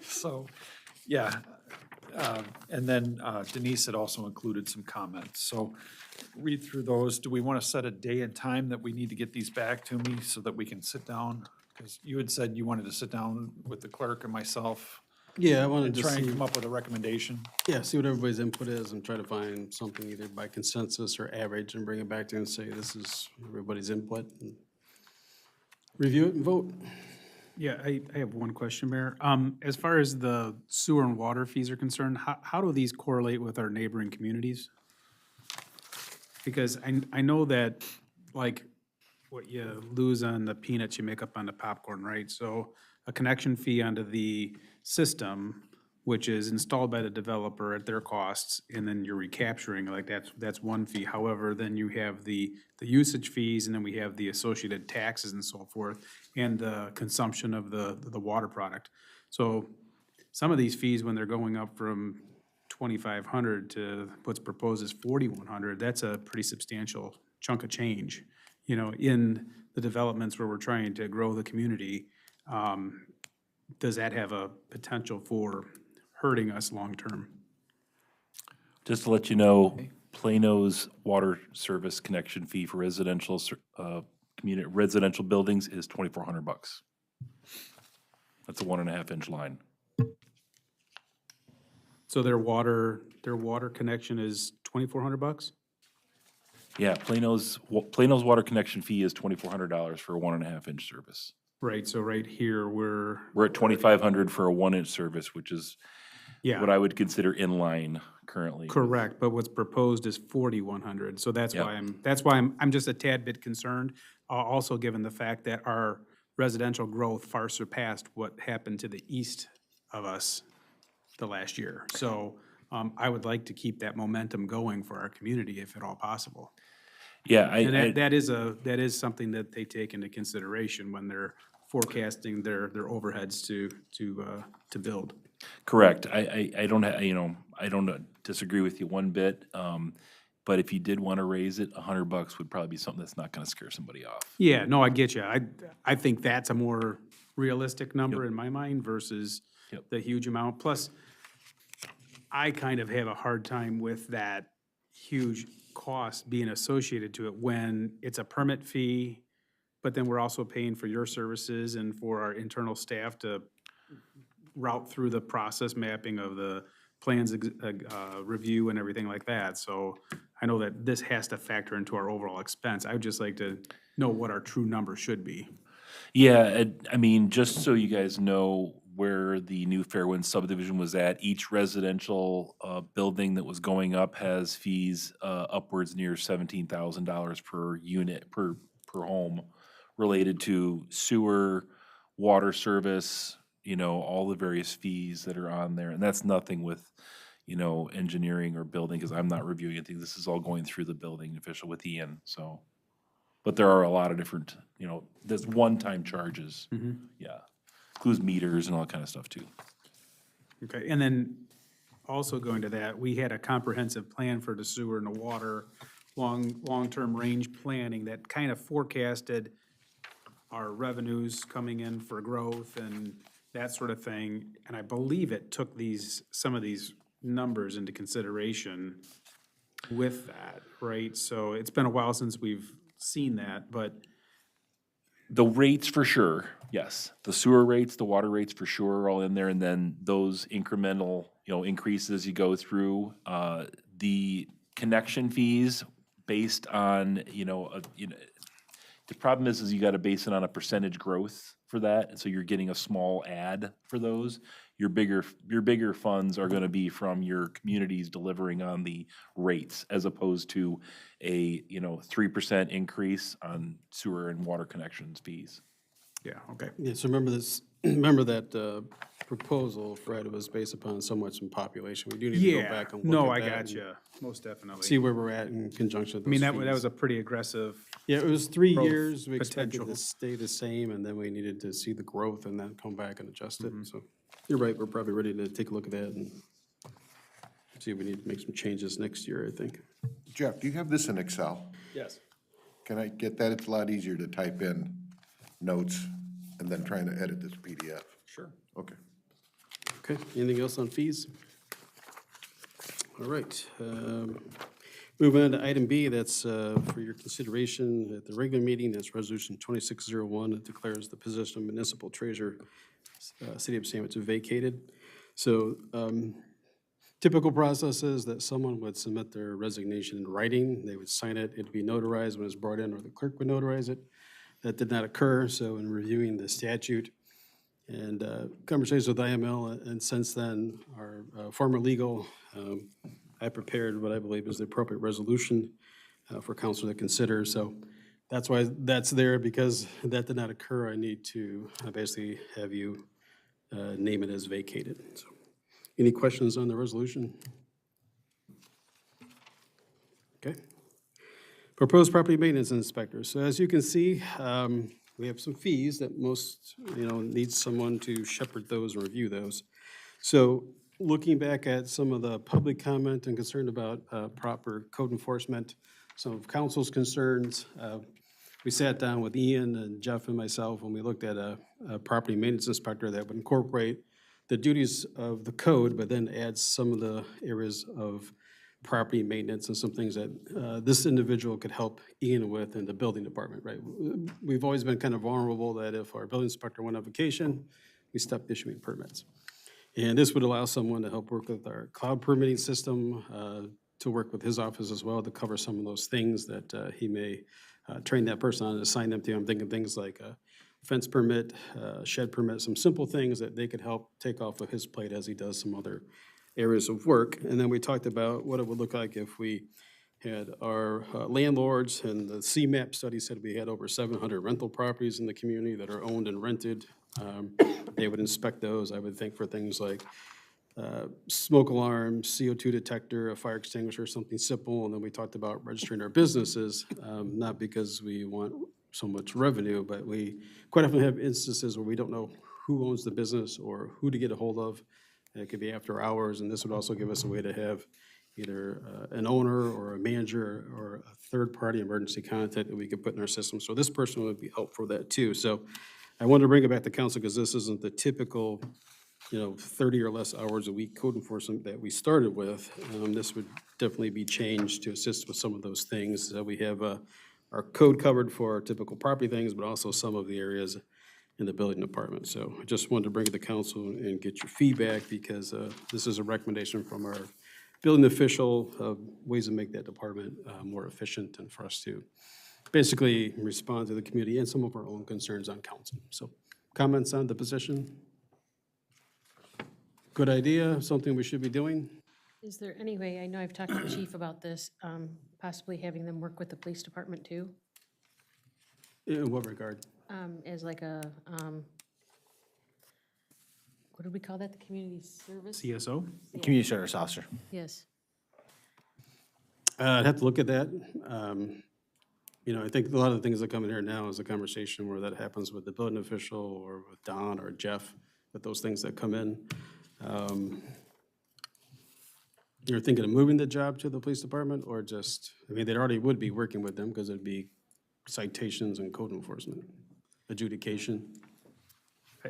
Speaker 5: So, yeah. And then Denise had also included some comments. So read through those. Do we want to set a day and time that we need to get these back to me so that we can sit down? Because you had said you wanted to sit down with the clerk and myself
Speaker 1: Yeah, I wanted
Speaker 5: and
Speaker 1: to
Speaker 5: try and
Speaker 1: see,
Speaker 5: come up with a recommendation.
Speaker 1: yeah, see what everybody's input is and try to find something either by consensus or average and bring it back to you and say, this is everybody's input. And review it and vote.
Speaker 11: Yeah, I have one question, Mayor. As far as the sewer and water fees are concerned, how do these correlate with our neighboring communities? Because I know that, like, what you lose on the peanuts, you make up on the popcorn, right? So a connection fee onto the system, which is installed by the developer at their costs, and then you're recapturing, like, that's one fee. However, then you have the usage fees, and then we have the associated taxes and so forth, and the consumption of the water product. So some of these fees, when they're going up from 2,500 to what's proposed is 4,100, that's a pretty substantial chunk of change, in the developments where we're trying to grow the community. Does that have a potential for hurting us long-term?
Speaker 4: Just to let you know, Plano's water service connection fee for residential buildings is $2,400. That's a 1.5-inch line.
Speaker 11: So their water connection is $2,400?
Speaker 4: Yeah, Plano's water connection fee is $2,400 for a 1.5-inch service.
Speaker 11: Right, so right here, we're
Speaker 4: at $2,500 for a 1-inch service, which is
Speaker 11: yeah,
Speaker 4: what I would consider in line currently.
Speaker 11: correct, but what's proposed is 4,100. So that's
Speaker 4: Yep.
Speaker 11: why I'm just a tad bit concerned. Also given the fact that our residential growth far surpassed what happened to the east of us the last year. So I would like to keep that momentum going for our community if at all possible.
Speaker 4: Yeah,
Speaker 11: And that is something that they take into consideration when they're forecasting their overheads to build.
Speaker 4: correct. I don't, I don't disagree with you one bit. But if you did want to raise it, $100 would probably be something that's not going to scare somebody off.
Speaker 11: Yeah, no, I get you. I think that's a more realistic number in my mind versus
Speaker 4: Yep.
Speaker 11: the huge amount. Plus, I kind of have a hard time with that huge cost being associated to it when it's a permit fee, but then we're also paying for your services and for our internal staff to route through the process mapping of the plans review and everything like that. So I know that this has to factor into our overall expense. I would just like to know what our true number should be.
Speaker 4: Yeah, I mean, just so you guys know where the new Fairwind subdivision was at, each residential building that was going up has fees upwards near $17,000 per unit, per home, related to sewer, water service, all the various fees that are on there. And that's nothing with, engineering or building, because I'm not reviewing anything. This is all going through the building official with Ian, so. But there are a lot of different, there's one-time charges. Yeah. Includes meters and all that kind of stuff too.
Speaker 11: Okay, and then also going to that, we had a comprehensive plan for the sewer and the water, long-term range planning that kind of forecasted our revenues coming in for growth and that sort of thing. And I believe it took some of these numbers into consideration with that, right? So it's been a while since we've seen that, but
Speaker 4: The rates for sure, yes. The sewer rates, the water rates for sure are all in there, and then those incremental, increases you go through. The connection fees based on, the problem is you gotta base it on a percentage growth for that, and so you're getting a small ad for those. Your bigger funds are gonna be from your communities delivering on the rates, as opposed to a, 3% increase on sewer and water connections fees.
Speaker 11: yeah, okay.
Speaker 1: Yeah, so remember that proposal, Fred, was based upon somewhat some population. We do need to go
Speaker 11: Yeah,
Speaker 1: back and
Speaker 11: no,
Speaker 1: look
Speaker 11: I
Speaker 1: at that
Speaker 11: got
Speaker 1: and
Speaker 11: you, most definitely.
Speaker 1: see where we're at in conjunction with
Speaker 11: I mean,
Speaker 1: those
Speaker 11: that was
Speaker 1: fees.
Speaker 11: a pretty aggressive,
Speaker 1: Yeah, it was 3
Speaker 11: growth
Speaker 1: years. We expected
Speaker 11: potential.
Speaker 1: to stay the same, and then we needed to see the growth and then come back and adjust it.
Speaker 11: Mm-hmm.
Speaker 1: So you're right, we're probably ready to take a look at that and see if we need to make some changes next year, I think.
Speaker 10: Jeff, do you have this in Excel?
Speaker 11: Yes.
Speaker 10: Can I get that? It's a lot easier to type in notes and then trying to edit this PDF.
Speaker 11: Sure.
Speaker 10: Okay.
Speaker 1: Okay, anything else on fees? All right. Moving on to item B, that's for your consideration at the regular meeting. That's Resolution 2601. It declares the position of municipal treasurer, City of Sandwich vacated. So typical process is that someone would submit their resignation in writing. They would sign it. It'd be notarized when it's brought in, or the clerk would notarize it. That did not occur, so in reviewing the statute and conversations with IML, and since then, our former legal, I prepared what I believe is the appropriate resolution for council to consider. So that's why that's there, because that did not occur. I need to basically have you name it as vacated. So, any questions on the resolution? Okay. Proposed property maintenance inspector. So as you can see, we have some fees that most, needs someone to shepherd those and review those. So looking back at some of the public comment and concern about proper code enforcement, some of council's concerns, we sat down with Ian and Jeff and myself when we looked at a property maintenance inspector that would incorporate the duties of the code, but then add some of the areas of property maintenance and some things that this individual could help Ian with in the building department, right? We've always been kind of vulnerable that if our building inspector went on vacation, we stopped issuing permits. And this would allow someone to help work with our cloud permitting system, to work with his office as well, to cover some of those things that he may train that person on and assign them to. I'm thinking things like a fence permit, shed permit, some simple things that they could help take off of his plate as he does some other areas of work. And then we talked about what it would look like if we had our landlords, and the CMAP study said we had over 700 rental properties in the community that are owned and rented. They would inspect those, I would think, for things like smoke alarm, CO2 detector, a fire extinguisher, something simple. And then we talked about registering our businesses, not because we want so much revenue, but we quite often have instances where we don't know who owns the business or who to get a hold of. And it could be after hours, and this would also give us a way to have either an owner or a manager or a third-party emergency contact that we could put in our system. So this person would be helpful for that too. So I wanted to bring it back to council because this isn't the typical 30 or less hours a week code enforcement that we started with. This would definitely be changed to assist with some of those things. We have our code covered for our typical property things, but also some of the areas in the building department. So I just wanted to bring it to council and get your feedback because this is a recommendation from our building official of ways to make that department more efficient and for us to basically respond to the community and some of our own concerns on council. So comments on the position? Good idea, something we should be doing?
Speaker 12: Is there any way, I know I've talked to the chief about this, possibly having them work with the police department too,
Speaker 1: In what regard?
Speaker 12: as like a, what do we call that, the community service?
Speaker 11: CSO?
Speaker 8: Community service officer.
Speaker 12: Yes.
Speaker 1: I'd have to look at that. I think a lot of the things that come in here now is a conversation where that happens with the building official or with Don or Jeff, with those things that come in. You're thinking of moving the job to the police department or just, they already would be working with them because it'd be citations and code enforcement, adjudication.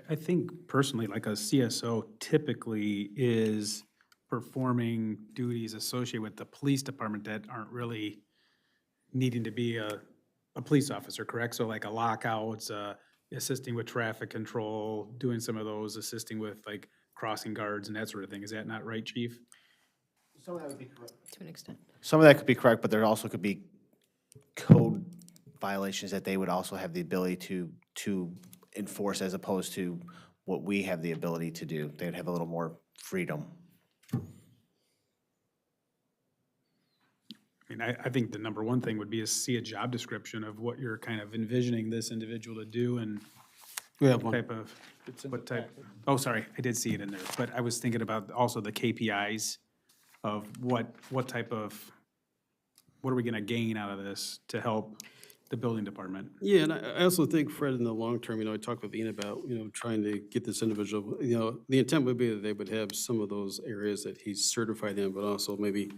Speaker 11: I think personally, like a CSO typically is performing duties associated with the police department that aren't really needing to be a police officer, correct? So like a lockouts, assisting with traffic control, doing some of those, assisting with like crossing guards and that sort of thing. Is that not right, chief?
Speaker 8: Some of that would be correct.
Speaker 12: To an extent.
Speaker 8: Some of that could be correct, but there also could be code violations that they would also have the ability to enforce as opposed to what we have the ability to do. They'd have a little more freedom.
Speaker 11: I think the number one thing would be to see a job description of what you're kind of envisioning this individual to do and
Speaker 1: We have one.
Speaker 11: type of, what type, oh, sorry, I did see it in there. But I was thinking about also the KPIs of what type of, what are we gonna gain out of this to help the building department?
Speaker 1: Yeah, and I also think, Fred, in the long term, I talked with Ian about, trying to get this individual, the intent would be that they would have some of those areas that he's certified in, but also maybe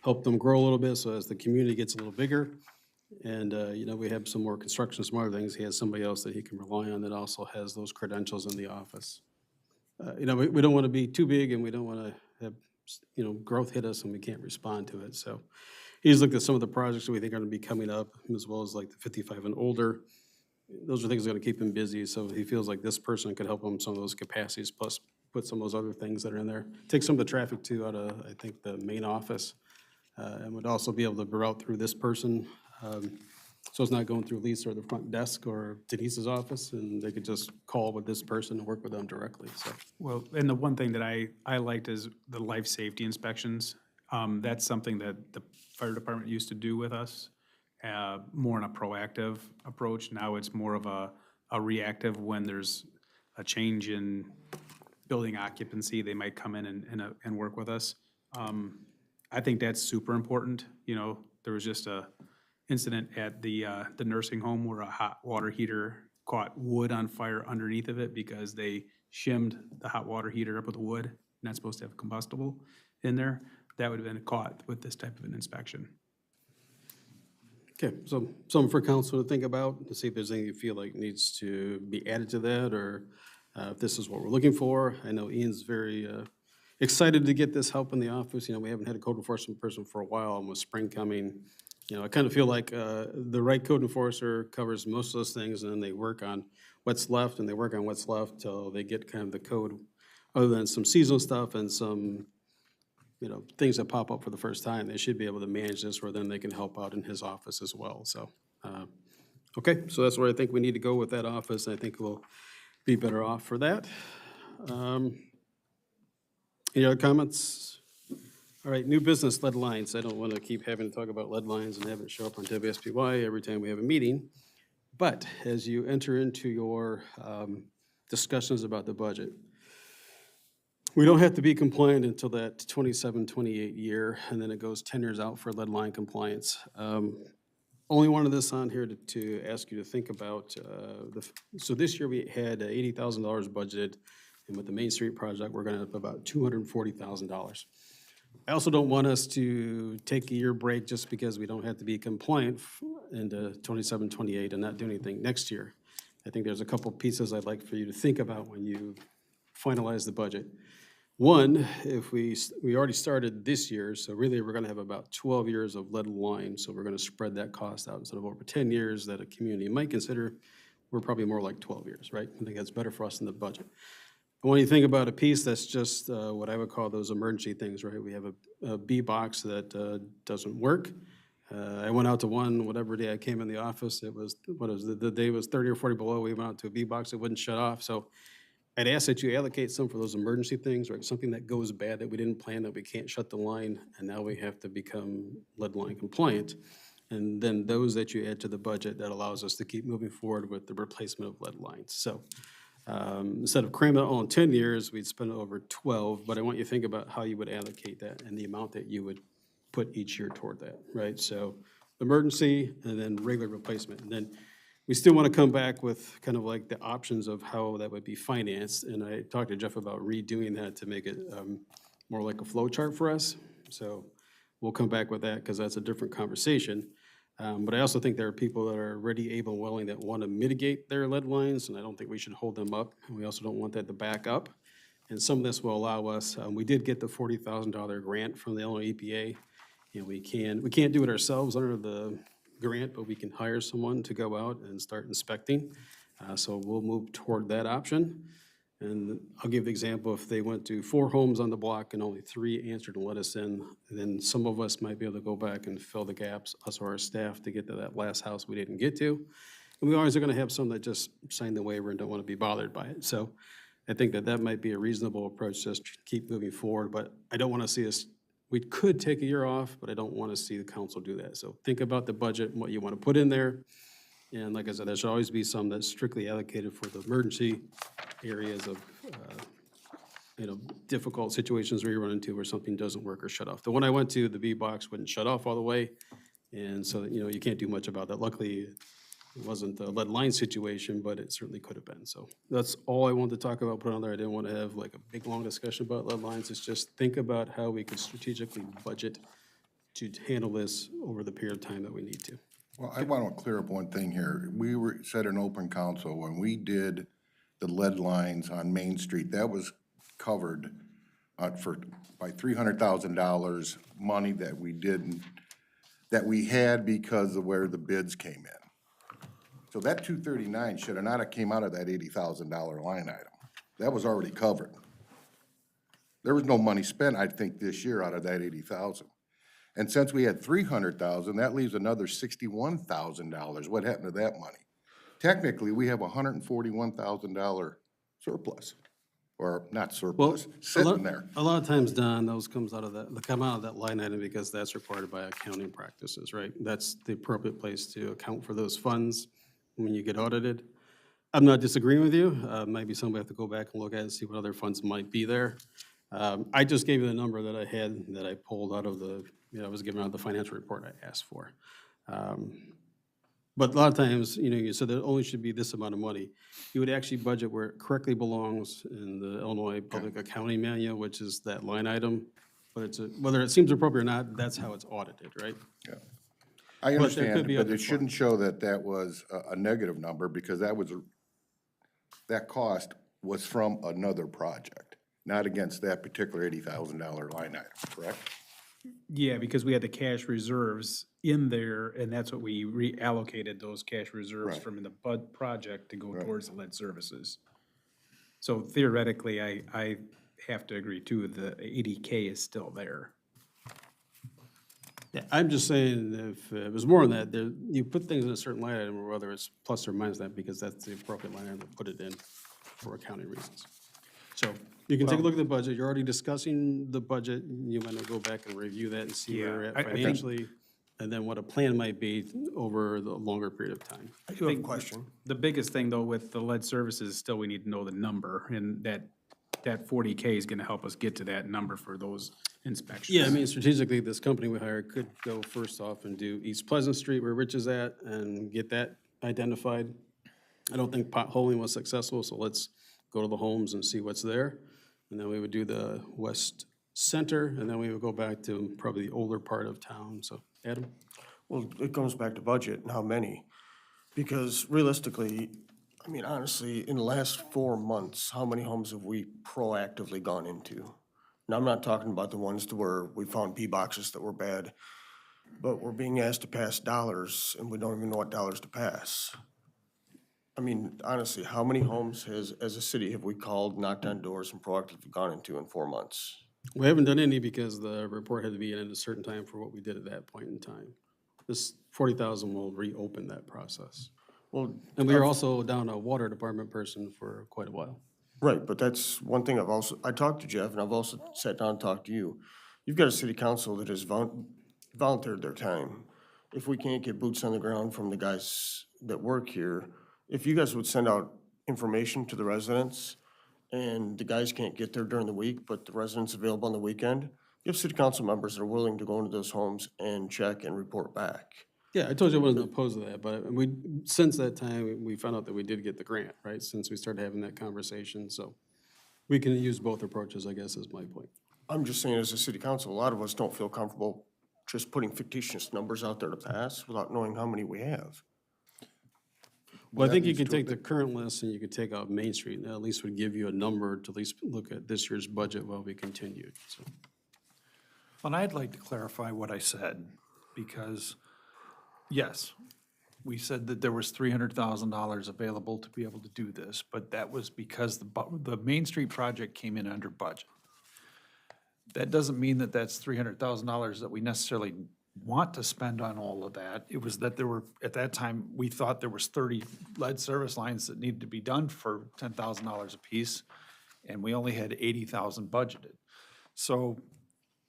Speaker 1: help them grow a little bit, so as the community gets a little bigger, and, we have some more construction, some other things, he has somebody else that he can rely on that also has those credentials in the office. We don't want to be too big, and we don't want to have, growth hit us and we can't respond to it, so. He's looked at some of the projects that we think are going to be coming up, as well as like the 55 and older. Those are things that are going to keep him busy, so he feels like this person could help him some of those capacities, plus put some of those other things that are in there. Take some of the traffic too out of, I think, the main office, and would also be able to route through this person. So it's not going through Lisa or the front desk or Denise's office, and they could just call with this person and work with them directly, so.
Speaker 11: Well, and the one thing that I liked is the life safety inspections. That's something that the fire department used to do with us, more in a proactive approach. Now it's more of a reactive when there's a change in building occupancy, they might come in and work with us. I think that's super important. There was just a incident at the nursing home where a hot water heater caught wood on fire underneath of it because they shimmed the hot water heater up with wood, not supposed to have combustible in there. That would have been caught with this type of an inspection.
Speaker 1: Okay, so something for council to think about, to see if there's anything you feel like needs to be added to that, or if this is what we're looking for. I know Ian's very excited to get this help in the office. We haven't had a code enforcement person for a while, and with spring coming, I kind of feel like the right code enforcer covers most of those things, and then they work on what's left, and they work on what's left till they get kind of the code, other than some seasonal stuff and some things that pop up for the first time. They should be able to manage this, where then they can help out in his office as well, so. Okay, so that's where I think we need to go with that office, and I think we'll be better off for that. Any other comments? All right, new business lead lines. I don't want to keep having to talk about lead lines and have it show up on WSPY every time we have a meeting. But as you enter into your discussions about the budget, We don't have to be compliant until that 27, 28 year, and then it goes 10 years out for lead line compliance. Only wanted this on here to ask you to think about, so this year we had $80,000 budgeted, and with the Main Street project, we're gonna have about $240,000. I also don't want us to take a year break just because we don't have to be compliant into 27, 28 and not do anything next year. I think there's a couple pieces I'd like for you to think about when you finalize the budget. One, if we already started this year, so really we're gonna have about 12 years of lead line, so we're gonna spread that cost out instead of over 10 years that a community might consider, we're probably more like 12 years, right? I think that's better for us in the budget. But when you think about a piece that's just what I would call those emergency things, right? We have a B box that doesn't work. I went out to one, whatever day I came in the office, it was, the day was 30 or 40 below, we went out to a B box, it wouldn't shut off, so I'd ask that you allocate some for those emergency things, right? Something that goes bad that we didn't plan, that we can't shut the line, and now we have to become lead line compliant. And then those that you add to the budget that allows us to keep moving forward with the replacement of lead lines. So instead of cramming it all in 10 years, we'd spend it over 12, but I want you to think about how you would allocate that and the amount that you would put each year toward that, right? So emergency and then regular replacement. And then we still want to come back with kind of like the options of how that would be financed. And I talked to Jeff about redoing that to make it more like a flow chart for us. So we'll come back with that because that's a different conversation. But I also think there are people that are ready, able, and willing that want to mitigate their lead lines, and I don't think we should hold them up. And we also don't want that to back up. And some of this will allow us, we did get the $40,000 grant from the Illinois EPA, and we can't do it ourselves under the grant, but we can hire someone to go out and start inspecting. So we'll move toward that option. And I'll give the example, if they went to 4 homes on the block and only 3 answered and let us in, then some of us might be able to go back and fill the gaps, us or our staff, to get to that last house we didn't get to. And we always are gonna have some that just sign the waiver and don't wanna be bothered by it. So I think that that might be a reasonable approach, just to keep moving forward, but I don't wanna see us, we could take a year off, but I don't wanna see the council do that. So think about the budget and what you wanna put in there. And like I said, there should always be some that's strictly allocated for the emergency areas of, difficult situations where you run into where something doesn't work or shut off. The one I went to, the B box wouldn't shut off all the way. And so, you can't do much about that. Luckily, it wasn't a lead line situation, but it certainly could have been. So that's all I wanted to talk about, put on there. I didn't want to have like a big, long discussion about lead lines. It's just think about how we could strategically budget to handle this over the period of time that we need to.
Speaker 10: Well, I want to clear up one thing here. We said in open council, when we did the lead lines on Main Street, that was covered by $300,000 money that we had because of where the bids came in. So that 239 should have not have came out of that $80,000 line item. That was already covered. There was no money spent, I think, this year out of that 80,000. And since we had 300,000, that leaves another $61,000. What happened to that money? Technically, we have a $141,000 surplus, or not surplus, sitting there.
Speaker 1: A lot of times, Don, those come out of that line item because that's required by accounting practices, right? That's the appropriate place to account for those funds when you get audited. I'm not disagreeing with you. Maybe somebody have to go back and look at it and see what other funds might be there. I just gave you the number that I had, that I pulled out of the, I was given out the financial report I asked for. But a lot of times, you said there only should be this amount of money. You would actually budget where it correctly belongs in the Illinois Public Accounting Manual, which is that line item. But whether it seems appropriate or not, that's how it's audited, right?
Speaker 10: Yeah. I understand,
Speaker 1: be
Speaker 10: but
Speaker 1: other
Speaker 10: it shouldn't show that that was a negative number, because that cost was from another project, not against that particular $80,000 line item, correct?
Speaker 11: Yeah, because we had the cash reserves in there, and that's what we reallocated those cash reserves
Speaker 10: Right.
Speaker 11: from in the BUD project to go towards the lead services. So theoretically, I have to agree too, the 80K is still there.
Speaker 1: Yeah, I'm just saying, if it was more than that, you put things in a certain line item, or whether it's plus or minus that, because that's the appropriate line item to put it in for accounting reasons. So you can take a look at the budget. You're already discussing the budget. You want to go back and review that and see where
Speaker 11: Yeah,
Speaker 1: we're
Speaker 11: I
Speaker 1: at
Speaker 11: think-
Speaker 1: financially, and then what a plan might be over the longer period of time.
Speaker 13: I do have a question.
Speaker 11: The biggest thing though with the lead services is still we need to know the number, and that that 40K is gonna help us get to that number for those inspections.
Speaker 1: Yeah, I mean, strategically, this company we hired could go first off and do East Pleasant Street where Rich is at and get that identified. I don't think potholing was successful, so let's go to the homes and see what's there. And then we would do the West Center, and then we would go back to probably the older part of town, so, Adam?
Speaker 13: Well, it comes back to budget and how many. Because realistically, I mean, honestly, in the last 4 months, how many homes have we proactively gone into? Now, I'm not talking about the ones to where we found P boxes that were bad, but we're being asked to pass dollars and we don't even know what dollars to pass. I mean, honestly, how many homes as a city have we called, knocked on doors and proactively gone into in 4 months?
Speaker 1: We haven't done any because the report had to be in at a certain time for what we did at that point in time. This 40,000 will reopen that process.
Speaker 13: Well,
Speaker 1: And we were also down a water department person for quite a while.
Speaker 13: right, but that's one thing I talked to Jeff and I've also sat down and talked to you. You've got a city council that has volunteered their time. If we can't get boots on the ground from the guys that work here, if you guys would send out information to the residents and the guys can't get there during the week, but the residents available on the weekend, you have city council members that are willing to go into those homes and check and report back.
Speaker 1: Yeah, I told you I wasn't opposed to that, but since that time, we found out that we did get the grant, right? Since we started having that conversation, so we can use both approaches, I guess, is my point.
Speaker 13: I'm just saying, as a city council, a lot of us don't feel comfortable just putting fictitious numbers out there to pass without knowing how many we have.
Speaker 1: Well, I think you could take the current list and you could take out Main Street, and that at least would give you a number to at least look at this year's budget while we continued, so.
Speaker 5: And I'd like to clarify what I said, because, yes, we said that there was $300,000 available to be able to do this, but that was because the Main Street project came in under budget. That doesn't mean that that's $300,000 that we necessarily want to spend on all of that. It was that there were, at that time, we thought there was 30 lead service lines that needed to be done for $10,000 apiece, and we only had 80,000 budgeted. So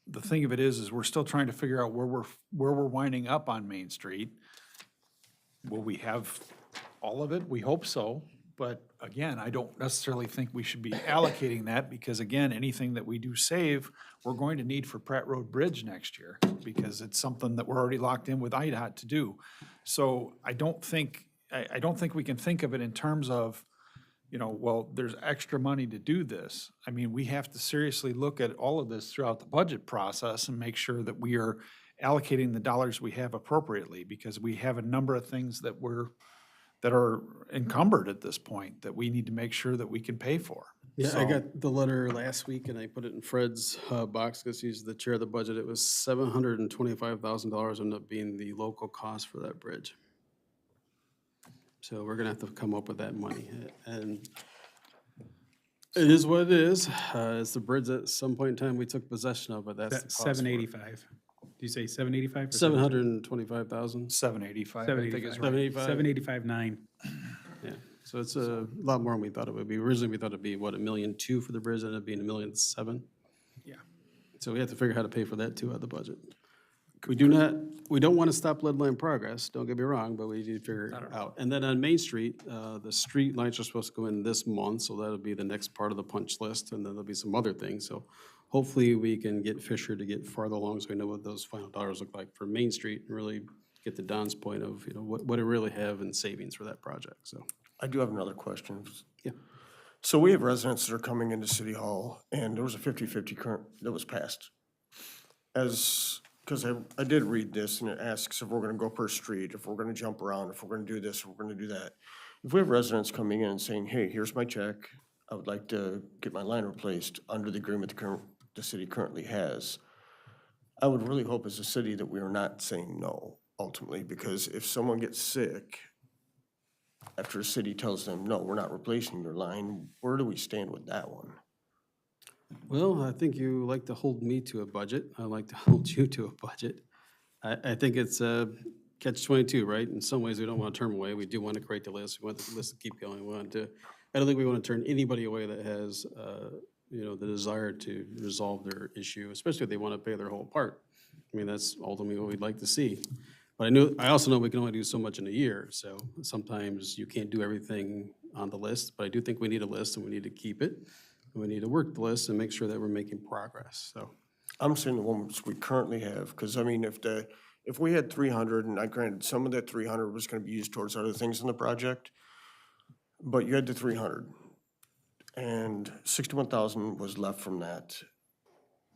Speaker 5: the thing of it is we're still trying to figure out where we're winding up on Main Street. Will we have all of it? We hope so. But again, I don't necessarily think we should be allocating that because again, anything that we do save, we're going to need for Pratt Road Bridge next year because it's something that we're already locked in with IDOT to do. So I don't think we can think of it in terms of, you know, well, there's extra money to do this. I mean, we have to seriously look at all of this throughout the budget process and make sure that we are allocating the dollars we have appropriately because we have a number of things that are encumbered at this point that we need to make sure that we can pay for.
Speaker 1: Yeah, I
Speaker 5: So-
Speaker 1: got the letter last week and I put it in Fred's box because he's the chair of the budget. It was $725,000 ended up being the local cost for that bridge. So we're gonna have to come up with that money. And it is what it is. It's the bridge that at some point in time we took possession of, but that's the cost for it.
Speaker 11: 785. Did you say 785?
Speaker 1: 725,000.
Speaker 5: 785, I think is right.
Speaker 1: 785.
Speaker 11: 785.9.
Speaker 1: Yeah, so it's a lot more than we thought it would be. Originally, we thought it'd be, what, $1.2 million for the bridge, ended up being $1.7 million.
Speaker 11: Yeah.
Speaker 1: So we have to figure out how to pay for that too out of the budget. We don't want to stop lead line progress, don't get me wrong, but we need to figure it out. And then on Main Street, the street lights are supposed to go in this month, so that'll be the next part of the punch list, and then there'll be some other things. So hopefully we can get Fisher to get farther along so we know what those final dollars look like for Main Street and really get to Don's point of, you know, what it really have in savings for that project, so.
Speaker 13: I do have another question.
Speaker 1: Yeah.
Speaker 13: So we have residents that are coming into City Hall, and there was a 50-50 current that was passed. Because I did read this, and it asks if we're gonna go per street, if we're gonna jump around, if we're gonna do this, if we're gonna do that. If we have residents coming in and saying, hey, here's my check, I would like to get my line replaced under the agreement the city currently has, I would really hope as a city that we are not saying no, ultimately, because if someone gets sick, after a city tells them, no, we're not replacing your line, where do we stand with that one?
Speaker 1: Well, I think you like to hold me to a budget. I like to hold you to a budget. I think it's a catch-22, right? In some ways, we don't want to turn them away. We do want to create the list. We want the list to keep going. I don't think we want to turn anybody away that has, you know, the desire to resolve their issue, especially if they want to pay their whole part. I mean, that's ultimately what we'd like to see. But I also know we can only do so much in a year, so sometimes you can't do everything on the list, but I do think we need a list and we need to keep it. And we need to work the list and make sure that we're making progress, so.
Speaker 13: I'm saying the ones we currently have, because I mean, if we had 300, and I granted some of that 300 was gonna be used towards other things in the project, but you had the 300, and 61,000 was left from that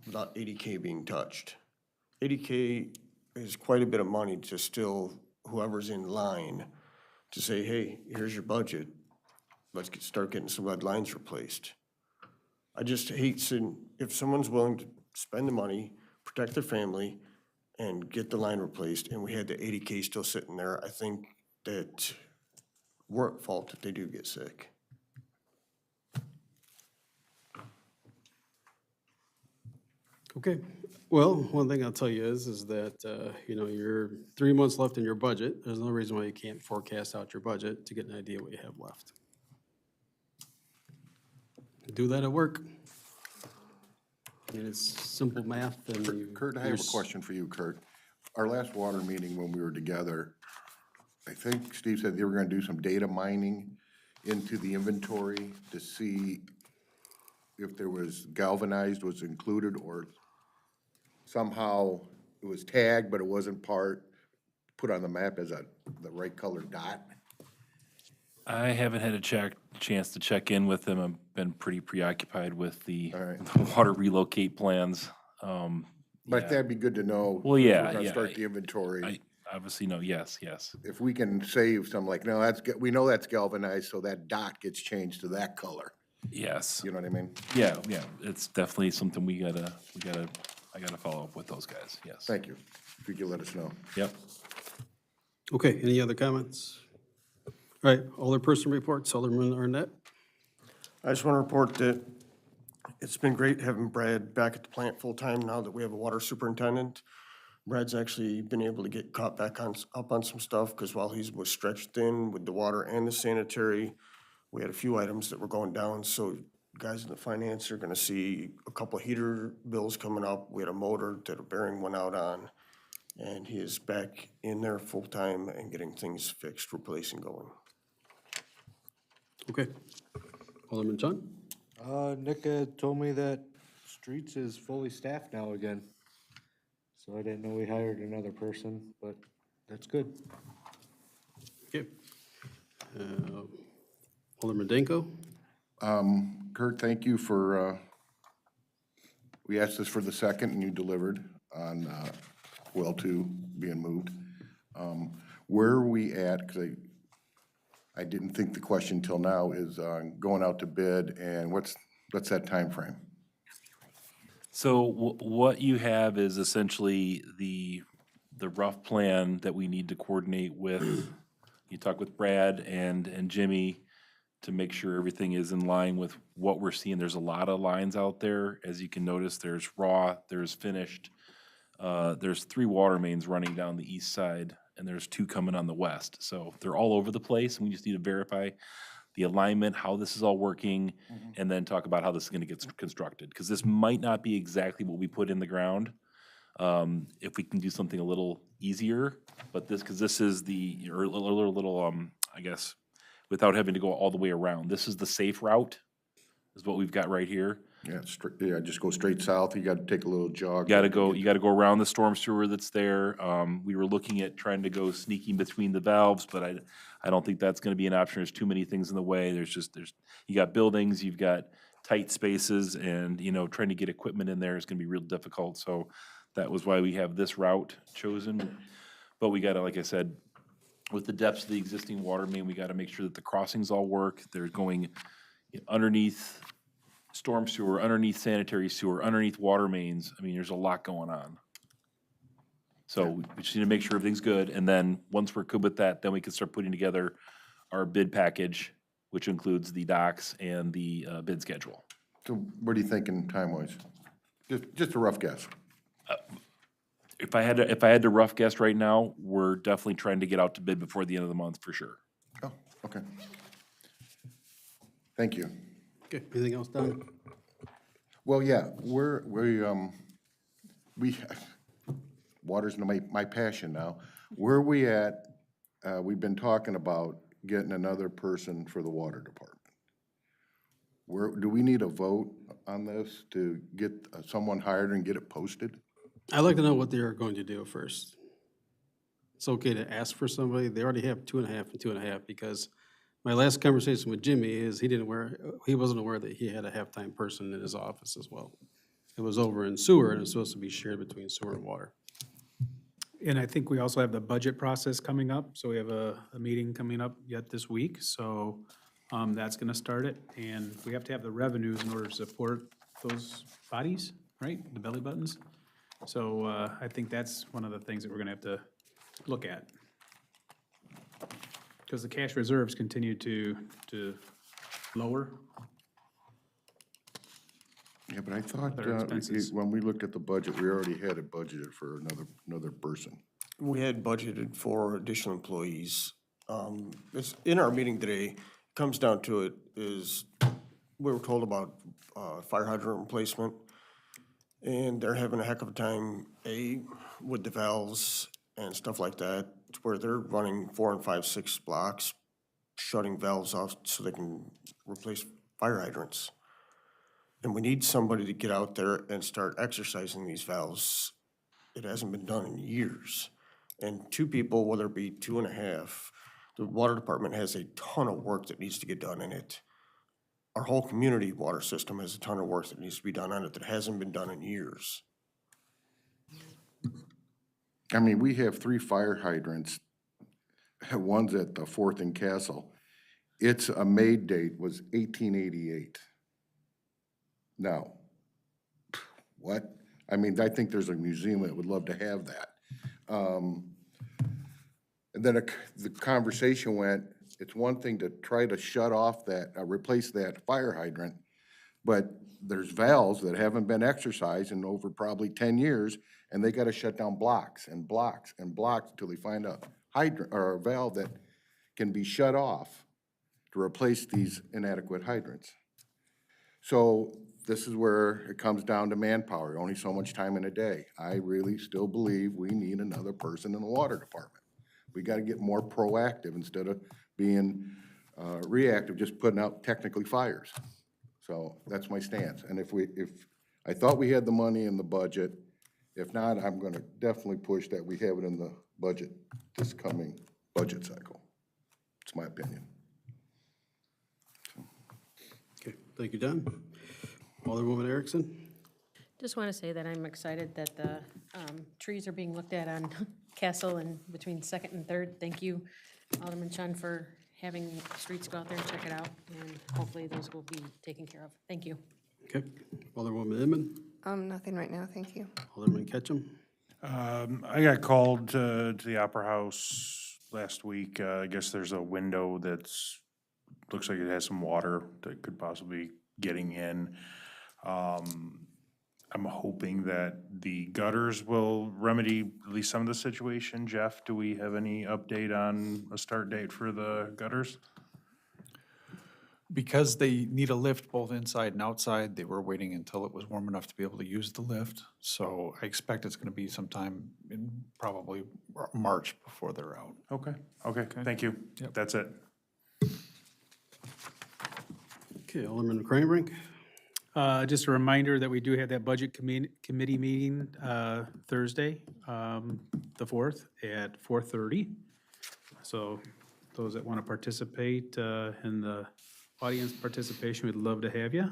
Speaker 13: without 80K being touched. 80K is quite a bit of money to still, whoever's in line, to say, hey, here's your budget, let's start getting some lead lines replaced. I just hate seeing, if someone's willing to spend the money, protect their family, and get the line replaced, and we had the 80K still sitting there, I think that we're at fault if they do get sick.
Speaker 1: Okay, well, one thing I'll tell you is that, you know, you're 3 months left in your budget. There's no reason why you can't forecast out your budget to get an idea what you have left. Do that at work. I mean, it's simple math and you.
Speaker 10: Kurt, I have a question for you, Kurt. Our last water meeting when we were together, I think Steve said they were gonna do some data mining into the inventory to see if there was galvanized was included or somehow it was tagged, but it wasn't put on the map as the right colored dot.
Speaker 4: I haven't had a chance to check in with them. I've been pretty preoccupied with the
Speaker 10: All right.
Speaker 4: the water relocate plans.
Speaker 10: But that'd be good to know.
Speaker 4: Well,
Speaker 10: if
Speaker 4: yeah,
Speaker 10: We're gonna
Speaker 4: yeah,
Speaker 10: start the inventory.
Speaker 4: I obviously know, yes.
Speaker 10: If we can save some, like, no, we know that's galvanized, so that dot gets changed to that color.
Speaker 4: Yes.
Speaker 10: You know what I mean?
Speaker 4: Yeah, it's definitely something I gotta follow up with those guys, yes.
Speaker 10: Thank you. If you could let us know.
Speaker 4: Yep.
Speaker 1: Okay, any other comments? All right, Alderperson reports, Alderman Arnett.
Speaker 13: I just want to report that it's been great having Brad back at the plant full-time now that we have a water superintendent. Brad's actually been able to get caught back up on some stuff, because while he was stretched thin with the water and the sanitary, we had a few items that were going down, so guys in the finance are gonna see a couple of heater bills coming up. We had a motor that a bearing went out on, and he is back in there full-time and getting things fixed, replacing going.
Speaker 1: Okay. Alderman Chun?
Speaker 14: Nick told me that streets is fully staffed now again. So I didn't know we hired another person, but that's good.
Speaker 1: Okay. Alderman Danko?
Speaker 10: Kurt, thank you for, we asked this for the second and you delivered on well two being moved. Where are we at, because I didn't think the question till now is going out to bid, and what's that time frame?
Speaker 4: So what you have is essentially the rough plan that we need to coordinate with. You talk with Brad and Jimmy to make sure everything is in line with what we're seeing. There's a lot of lines out there. As you can notice, there's raw, there's finished. There's 3 water mains running down the east side, and there's 2 coming on the west. So they're all over the place, and we just need to verify the alignment, how this is all working, and then talk about how this is gonna get constructed. Because this might not be exactly what we put in the ground. If we can do something a little easier, but because this is or a little, I guess, without having to go all the way around. This is the safe route, is what we've got right here.
Speaker 10: Yeah, just go straight south, you gotta take a little jog.
Speaker 4: You gotta go around the storm sewer that's there. We were looking at trying to go sneaking between the valves, but I don't think that's gonna be an option. There's too many things in the way. You got buildings, you've got tight spaces, and, trying to get equipment in there is gonna be real difficult. So that was why we have this route chosen. But we gotta, like I said, with the depths of the existing water main, we gotta make sure that the crossings all work. They're going underneath storm sewer, underneath sanitary sewer, underneath water mains. I mean, there's a lot going on. So we just need to make sure everything's good, and then once we're good with that, then we can start putting together our bid package, which includes the docks and the bid schedule.
Speaker 10: So what are you thinking time-wise? Just a rough guess.
Speaker 4: If I had to rough guess right now, we're definitely trying to get out to bid before the end of the month for sure.
Speaker 10: Oh, okay. Thank you.
Speaker 1: Okay, anything else, Don?
Speaker 10: Well, yeah, water's my passion now. Where are we at? We've been talking about getting another person for the water department. do we need a vote on this to get someone hired and get it posted?
Speaker 1: I'd like to know what they're going to do first. It's okay to ask for somebody. They already have 2.5 and 2.5 because my last conversation with Jimmy is he wasn't aware that he had a half-time person in his office as well. It was over in sewer and it's supposed to be shared between sewer and water.
Speaker 11: And I think we also have the budget process coming up, so we have a meeting coming up yet this week, so that's gonna start it. And we have to have the revenues in order to support those bodies, right, the belly buttons. So I think that's one of the things that we're gonna have to look at. Because the cash reserves continue to lower.
Speaker 10: Yeah, but I thought,
Speaker 11: Other expenses.
Speaker 10: when we looked at the budget, we already had it budgeted for another person.
Speaker 13: We had budgeted for additional employees. It's, in our meeting today, comes down to it is, we were told about fire hydrant replacement, and they're having a heck of a time, with the valves and stuff like that, where they're running 4 and 5, 6 blocks, shutting valves off so they can replace fire hydrants. And we need somebody to get out there and start exercising these valves. It hasn't been done in years. And 2 people, whether it be 2.5, the water department has a ton of work that needs to get done in it. Our whole community water system has a ton of work that needs to be done on it that hasn't been done in years.
Speaker 10: I mean, we have 3 fire hydrants. One's at the 4th and Castle. Its made date was 1888. Now, what? I mean, I think there's a museum that would love to have that. And then the conversation went, it's one thing to try to shut off that, replace that fire hydrant, but there's valves that haven't been exercised in over probably 10 years, and they gotta shut down blocks and blocks and blocks until they find a hydrant, or a valve that can be shut off to replace these inadequate hydrants. So this is where it comes down to manpower, only so much time in a day. I really still believe we need another person in the water department. We gotta get more proactive instead of being reactive, just putting out technically fires. So that's my stance. And if I thought we had the money in the budget, if not, I'm gonna definitely push that we have it in the budget, this coming budget cycle. It's my opinion.
Speaker 1: Okay, thank you, Don. Alderwoman Erickson?
Speaker 12: Just want to say that I'm excited that the trees are being looked at on Castle and between 2nd and 3rd. Thank you, Alderman Chun, for having streets go out there and check it out, and hopefully those will be taken care of. Thank you.
Speaker 1: Okay, Alderwoman Inman?
Speaker 15: Nothing right now, thank you.
Speaker 1: Alderman Ketchum?
Speaker 16: I got called to the Opera House last week. I guess there's a window that's, looks like it has some water that could possibly be getting in. I'm hoping that the gutters will remedy at least some of the situation. Jeff, do we have any update on a start date for the gutters?
Speaker 5: Because they need a lift both inside and outside, they were waiting until it was warm enough to be able to use the lift. So I expect it's gonna be sometime in probably March before they're out.
Speaker 16: Okay, thank you.
Speaker 5: Yep.
Speaker 16: That's it.
Speaker 1: Okay, Alderman Cranbrink?
Speaker 11: Just a reminder that we do have that budget committee meeting Thursday, the 4th at 4:30. So those that want to participate in the audience participation, we'd love to have you.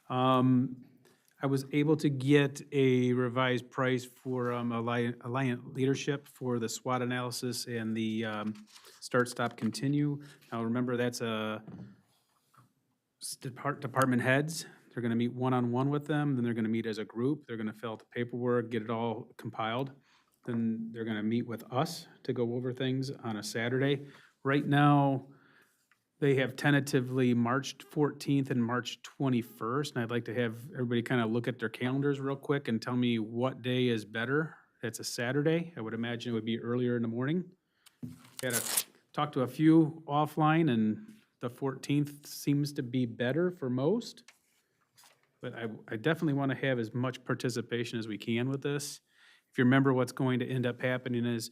Speaker 11: I was able to get a revised price for Alliant Leadership for the SWOT analysis and the Start, Stop, Continue. Now, remember, that's a department heads. They're gonna meet one-on-one with them, then they're gonna meet as a group, they're gonna fill out the paperwork, get it all compiled. Then they're gonna meet with us to go over things on a Saturday. Right now, they have tentatively March 14th and March 21st, and I'd like to have everybody kind of look at their calendars real quick and tell me what day is better. It's a Saturday, I would imagine it would be earlier in the morning. Had to talk to a few offline, and the 14th seems to be better for most. But I definitely want to have as much participation as we can with this. If you remember, what's going to end up happening is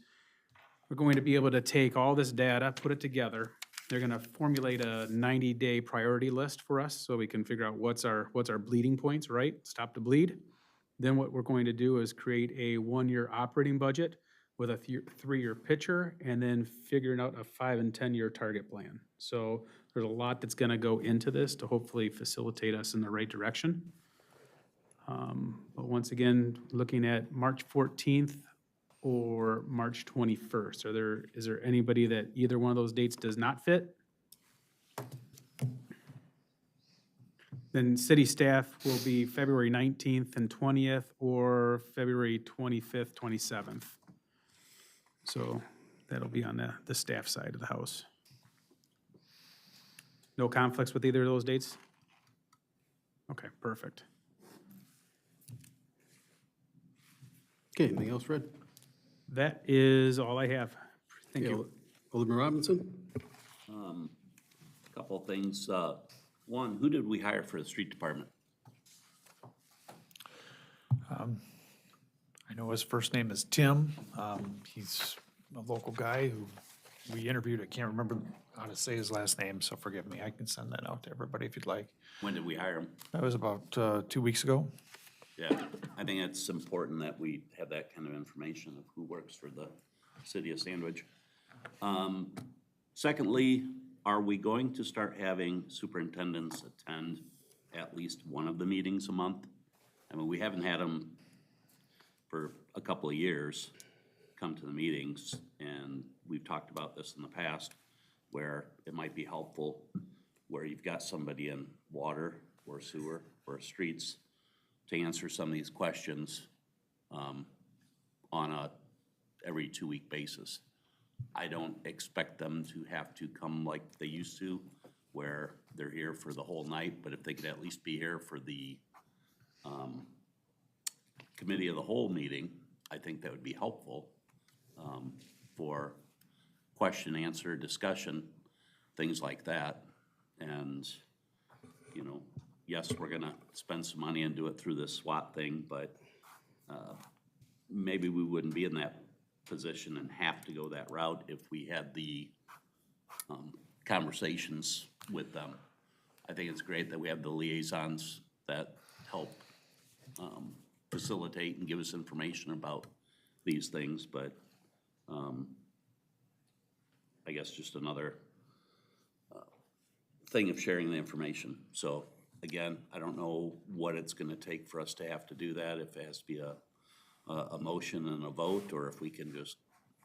Speaker 11: we're going to be able to take all this data, put it together, They're gonna formulate a 90-day priority list for us, so we can figure out what's our bleeding points, right? Stop the bleed. Then what we're going to do is create a 1-year operating budget with a 3-year picture, and then figuring out a 5 and 10-year target plan. So there's a lot that's gonna go into this to hopefully facilitate us in the right direction. But once again, looking at March 14th or March 21st, is there anybody that either one of those dates does not fit? Then city staff will be February 19th and 20th, or February 25th, 27th. So that'll be on the staff side of the house. No conflicts with either of those dates? Okay, perfect.
Speaker 1: Okay, anything else, Fred?
Speaker 11: That is all I have. Thank
Speaker 1: Yeah,
Speaker 11: you.
Speaker 1: Alderman Robinson?
Speaker 9: Couple of things. One, who did we hire for the street department?
Speaker 5: I know his first name is Tim. He's a local guy who we interviewed. I can't remember how to say his last name, so forgive me. I can send that out to everybody if you'd like.
Speaker 9: When did we hire him?
Speaker 5: That was about 2 weeks ago.
Speaker 9: Yeah, I think it's important that we have that kind of information of who works for the city of Sandwich. Secondly, are we going to start having superintendents attend at least one of the meetings a month? I mean, we haven't had them for a couple of years come to the meetings, and we've talked about this in the past, where it might be helpful where you've got somebody in water or sewer or streets to answer some of these questions on a every 2-week basis. I don't expect them to have to come like they used to, where they're here for the whole night, but if they could at least be here for the committee of the whole meeting, I think that would be helpful for question, answer, discussion, things like that. And, you know, yes, we're gonna spend some money and do it through this SWAT thing, but maybe we wouldn't be in that position and have to go that route if we had the conversations with them. I think it's great that we have the liaisons that help facilitate and give us information about these things, but I guess just another thing of sharing the information. So again, I don't know what it's gonna take for us to have to do that, if it has to be a motion and a vote, or if we can just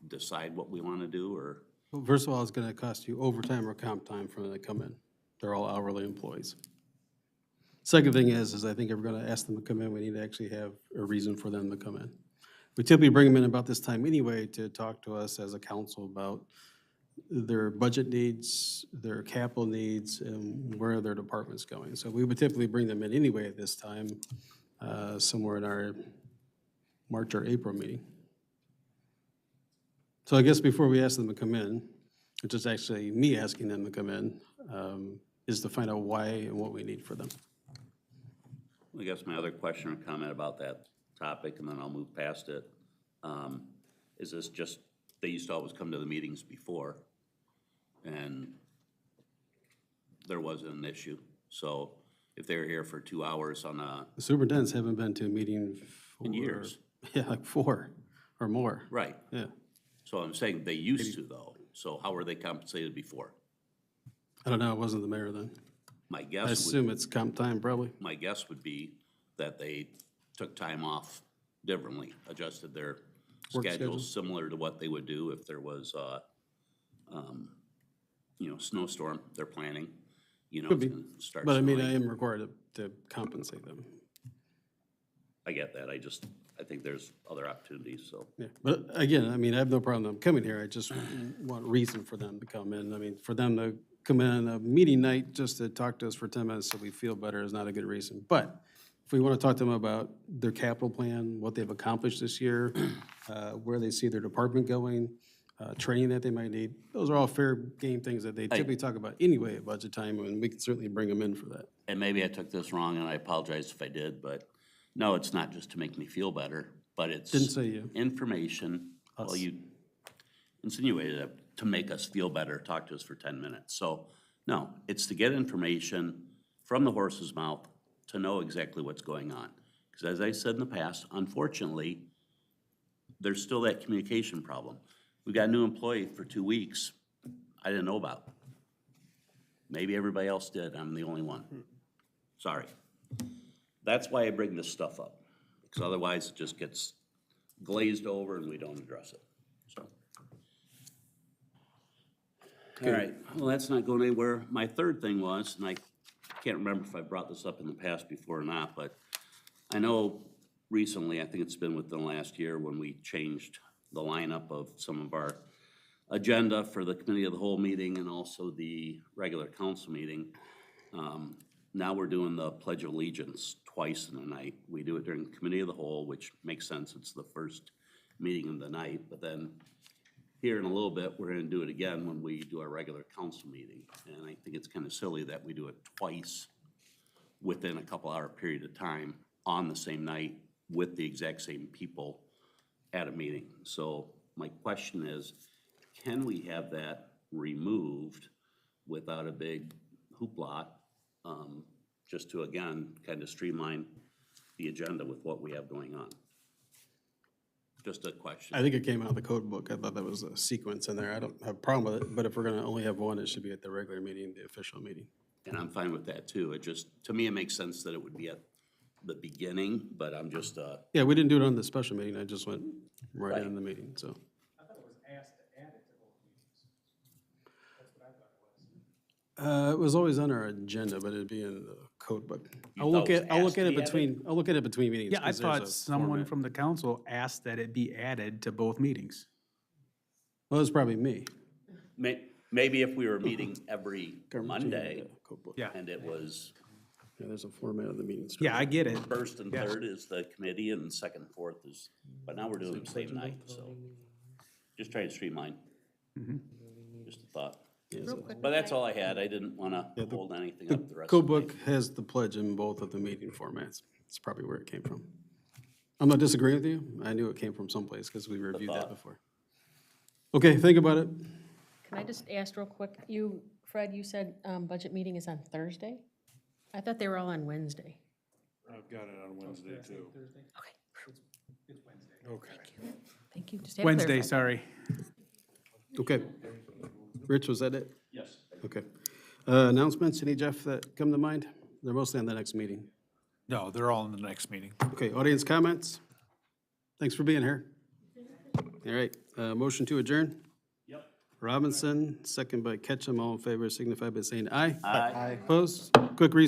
Speaker 9: decide what we wanna do, or.
Speaker 1: Well, first of all, it's gonna cost you overtime or comp time for them to come in. They're all hourly employees. Second thing is I think if we're gonna ask them to come in, we need to actually have a reason for them to come in. We typically bring them in about this time anyway to talk to us as a council about their budget needs, their capital needs, and where their department's going. So we would typically bring them in anyway at this time, somewhere in our March or April meeting. So I guess before we ask them to come in, which is actually me asking them to come in, is to find out why and what we need for them.
Speaker 9: I guess my other question or comment about that topic, and then I'll move past it, is this just, they used to always come to the meetings before, and there wasn't an issue. So if they're here for 2 hours on a.
Speaker 1: The superintendents haven't been to a meeting for.
Speaker 9: In years.
Speaker 1: Yeah, like 4 or more.
Speaker 9: Right.
Speaker 1: Yeah.
Speaker 9: So I'm saying they used to though, so how were they compensated before?
Speaker 1: I don't know, I wasn't the mayor then.
Speaker 9: My
Speaker 1: I
Speaker 9: guess
Speaker 1: assume it's comp time probably.
Speaker 9: my guess would be that they took time off differently, adjusted their
Speaker 1: Work schedule.
Speaker 9: schedules similar to what they would do if there was you know, snowstorm they're planning, you know,
Speaker 1: Could be.
Speaker 9: and start
Speaker 1: But I mean, I
Speaker 9: snowing.
Speaker 1: am required to compensate them.
Speaker 9: I get that, I think there's other opportunities, so.
Speaker 1: Yeah, but again, I mean, I have no problem them coming here. I just want reason for them to come in. I mean, for them to come in a meeting night just to talk to us for 10 minutes so we feel better is not a good reason. But if we want to talk to them about their capital plan, what they've accomplished this year, where they see their department going, training that they might need, those are all fair game things that they typically talk about anyway at budget time, and we can certainly bring them in for that.
Speaker 9: And maybe I took this wrong, and I apologize if I did, but no, it's not just to make me feel better, but it's.
Speaker 1: Didn't say you.
Speaker 9: Information. Well,
Speaker 1: Us.
Speaker 9: you insinuated to make us feel better, talk to us for 10 minutes. So, no, it's to get information from the horse's mouth to know exactly what's going on. Because as I said in the past, unfortunately, there's still that communication problem. We got a new employee for 2 weeks I didn't know about. Maybe everybody else did, I'm the only one. Sorry. That's why I bring this stuff up, because otherwise it just gets glazed over and we don't address it, so. All right, well, that's not going anywhere. My third thing was, and I can't remember if I brought this up in the past before or not, but I know recently, I think it's been within the last year, when we changed the lineup of some of our agenda for the committee of the whole meeting and also the regular council meeting. Now we're doing the Pledge of Allegiance twice in the night. We do it during the committee of the whole, which makes sense, it's the first meeting of the night, but then here in a little bit, we're gonna do it again when we do our regular council meeting. And I think it's kind of silly that we do it twice within a couple hour period of time on the same night with the exact same people at a meeting. So my question is, can we have that removed without a big hoopla? Just to, again, kind of streamline the agenda with what we have going on. Just a question.
Speaker 1: I think it came out of the code book. I thought that was a sequence in there. I don't have a problem with it, but if we're gonna only have one, it should be at the regular meeting, the official meeting.
Speaker 9: And I'm fine with that too. It just, to me, it makes sense that it would be at the beginning, but I'm just,
Speaker 1: Yeah, we didn't do it on the special meeting. I just went right in the meeting, so. It was always on our agenda, but it'd be in the code book.
Speaker 9: You thought it was
Speaker 1: I'll look
Speaker 9: asked
Speaker 1: at
Speaker 9: to
Speaker 1: it
Speaker 9: be added?
Speaker 1: between, I'll look at it between meetings.
Speaker 11: Yeah, I
Speaker 1: 'cause there's
Speaker 11: thought
Speaker 1: a
Speaker 11: someone
Speaker 1: format.
Speaker 11: from the council asked that it be added to both meetings.
Speaker 1: Well, it was probably me.
Speaker 9: maybe if we were meeting every Monday
Speaker 1: Code book.
Speaker 11: Yeah.
Speaker 9: and it was
Speaker 1: Yeah, there's a format of the meeting.
Speaker 11: Yeah, I get it.
Speaker 9: first and
Speaker 11: Yeah.
Speaker 9: third is the committee and second and fourth is, but now we're doing them the same night, so. Just trying to streamline. Just a thought. But that's all I had. I didn't wanna hold anything up the rest of
Speaker 1: Code
Speaker 9: the night.
Speaker 1: book has the pledge in both of the meeting formats. It's probably where it came from. I'm not disagreeing with you. I knew it came from someplace because we reviewed that
Speaker 9: thought.
Speaker 1: before. Okay, think about it.
Speaker 12: Can I just ask real quick, Fred, you said, budget meeting is on Thursday? I thought they were all on Wednesday.
Speaker 16: I've got it on Wednesday too.
Speaker 12: Okay.
Speaker 16: Okay.
Speaker 12: Thank you. Just had to
Speaker 11: Wednesday,
Speaker 12: clarify.
Speaker 11: sorry.
Speaker 1: Okay. Rich, was that it?
Speaker 9: Yes.
Speaker 1: Okay. Announcements, any, Jeff, that come to mind? They're mostly on the next meeting.
Speaker 5: No, they're all in the next meeting.
Speaker 1: Okay, audience comments? Thanks for being here. All right, motion to adjourn?
Speaker 9: Yep.
Speaker 1: Robinson, second by Ketchum, all in favor signify by saying aye.
Speaker 9: Aye.
Speaker 1: Opposed? Quick recess.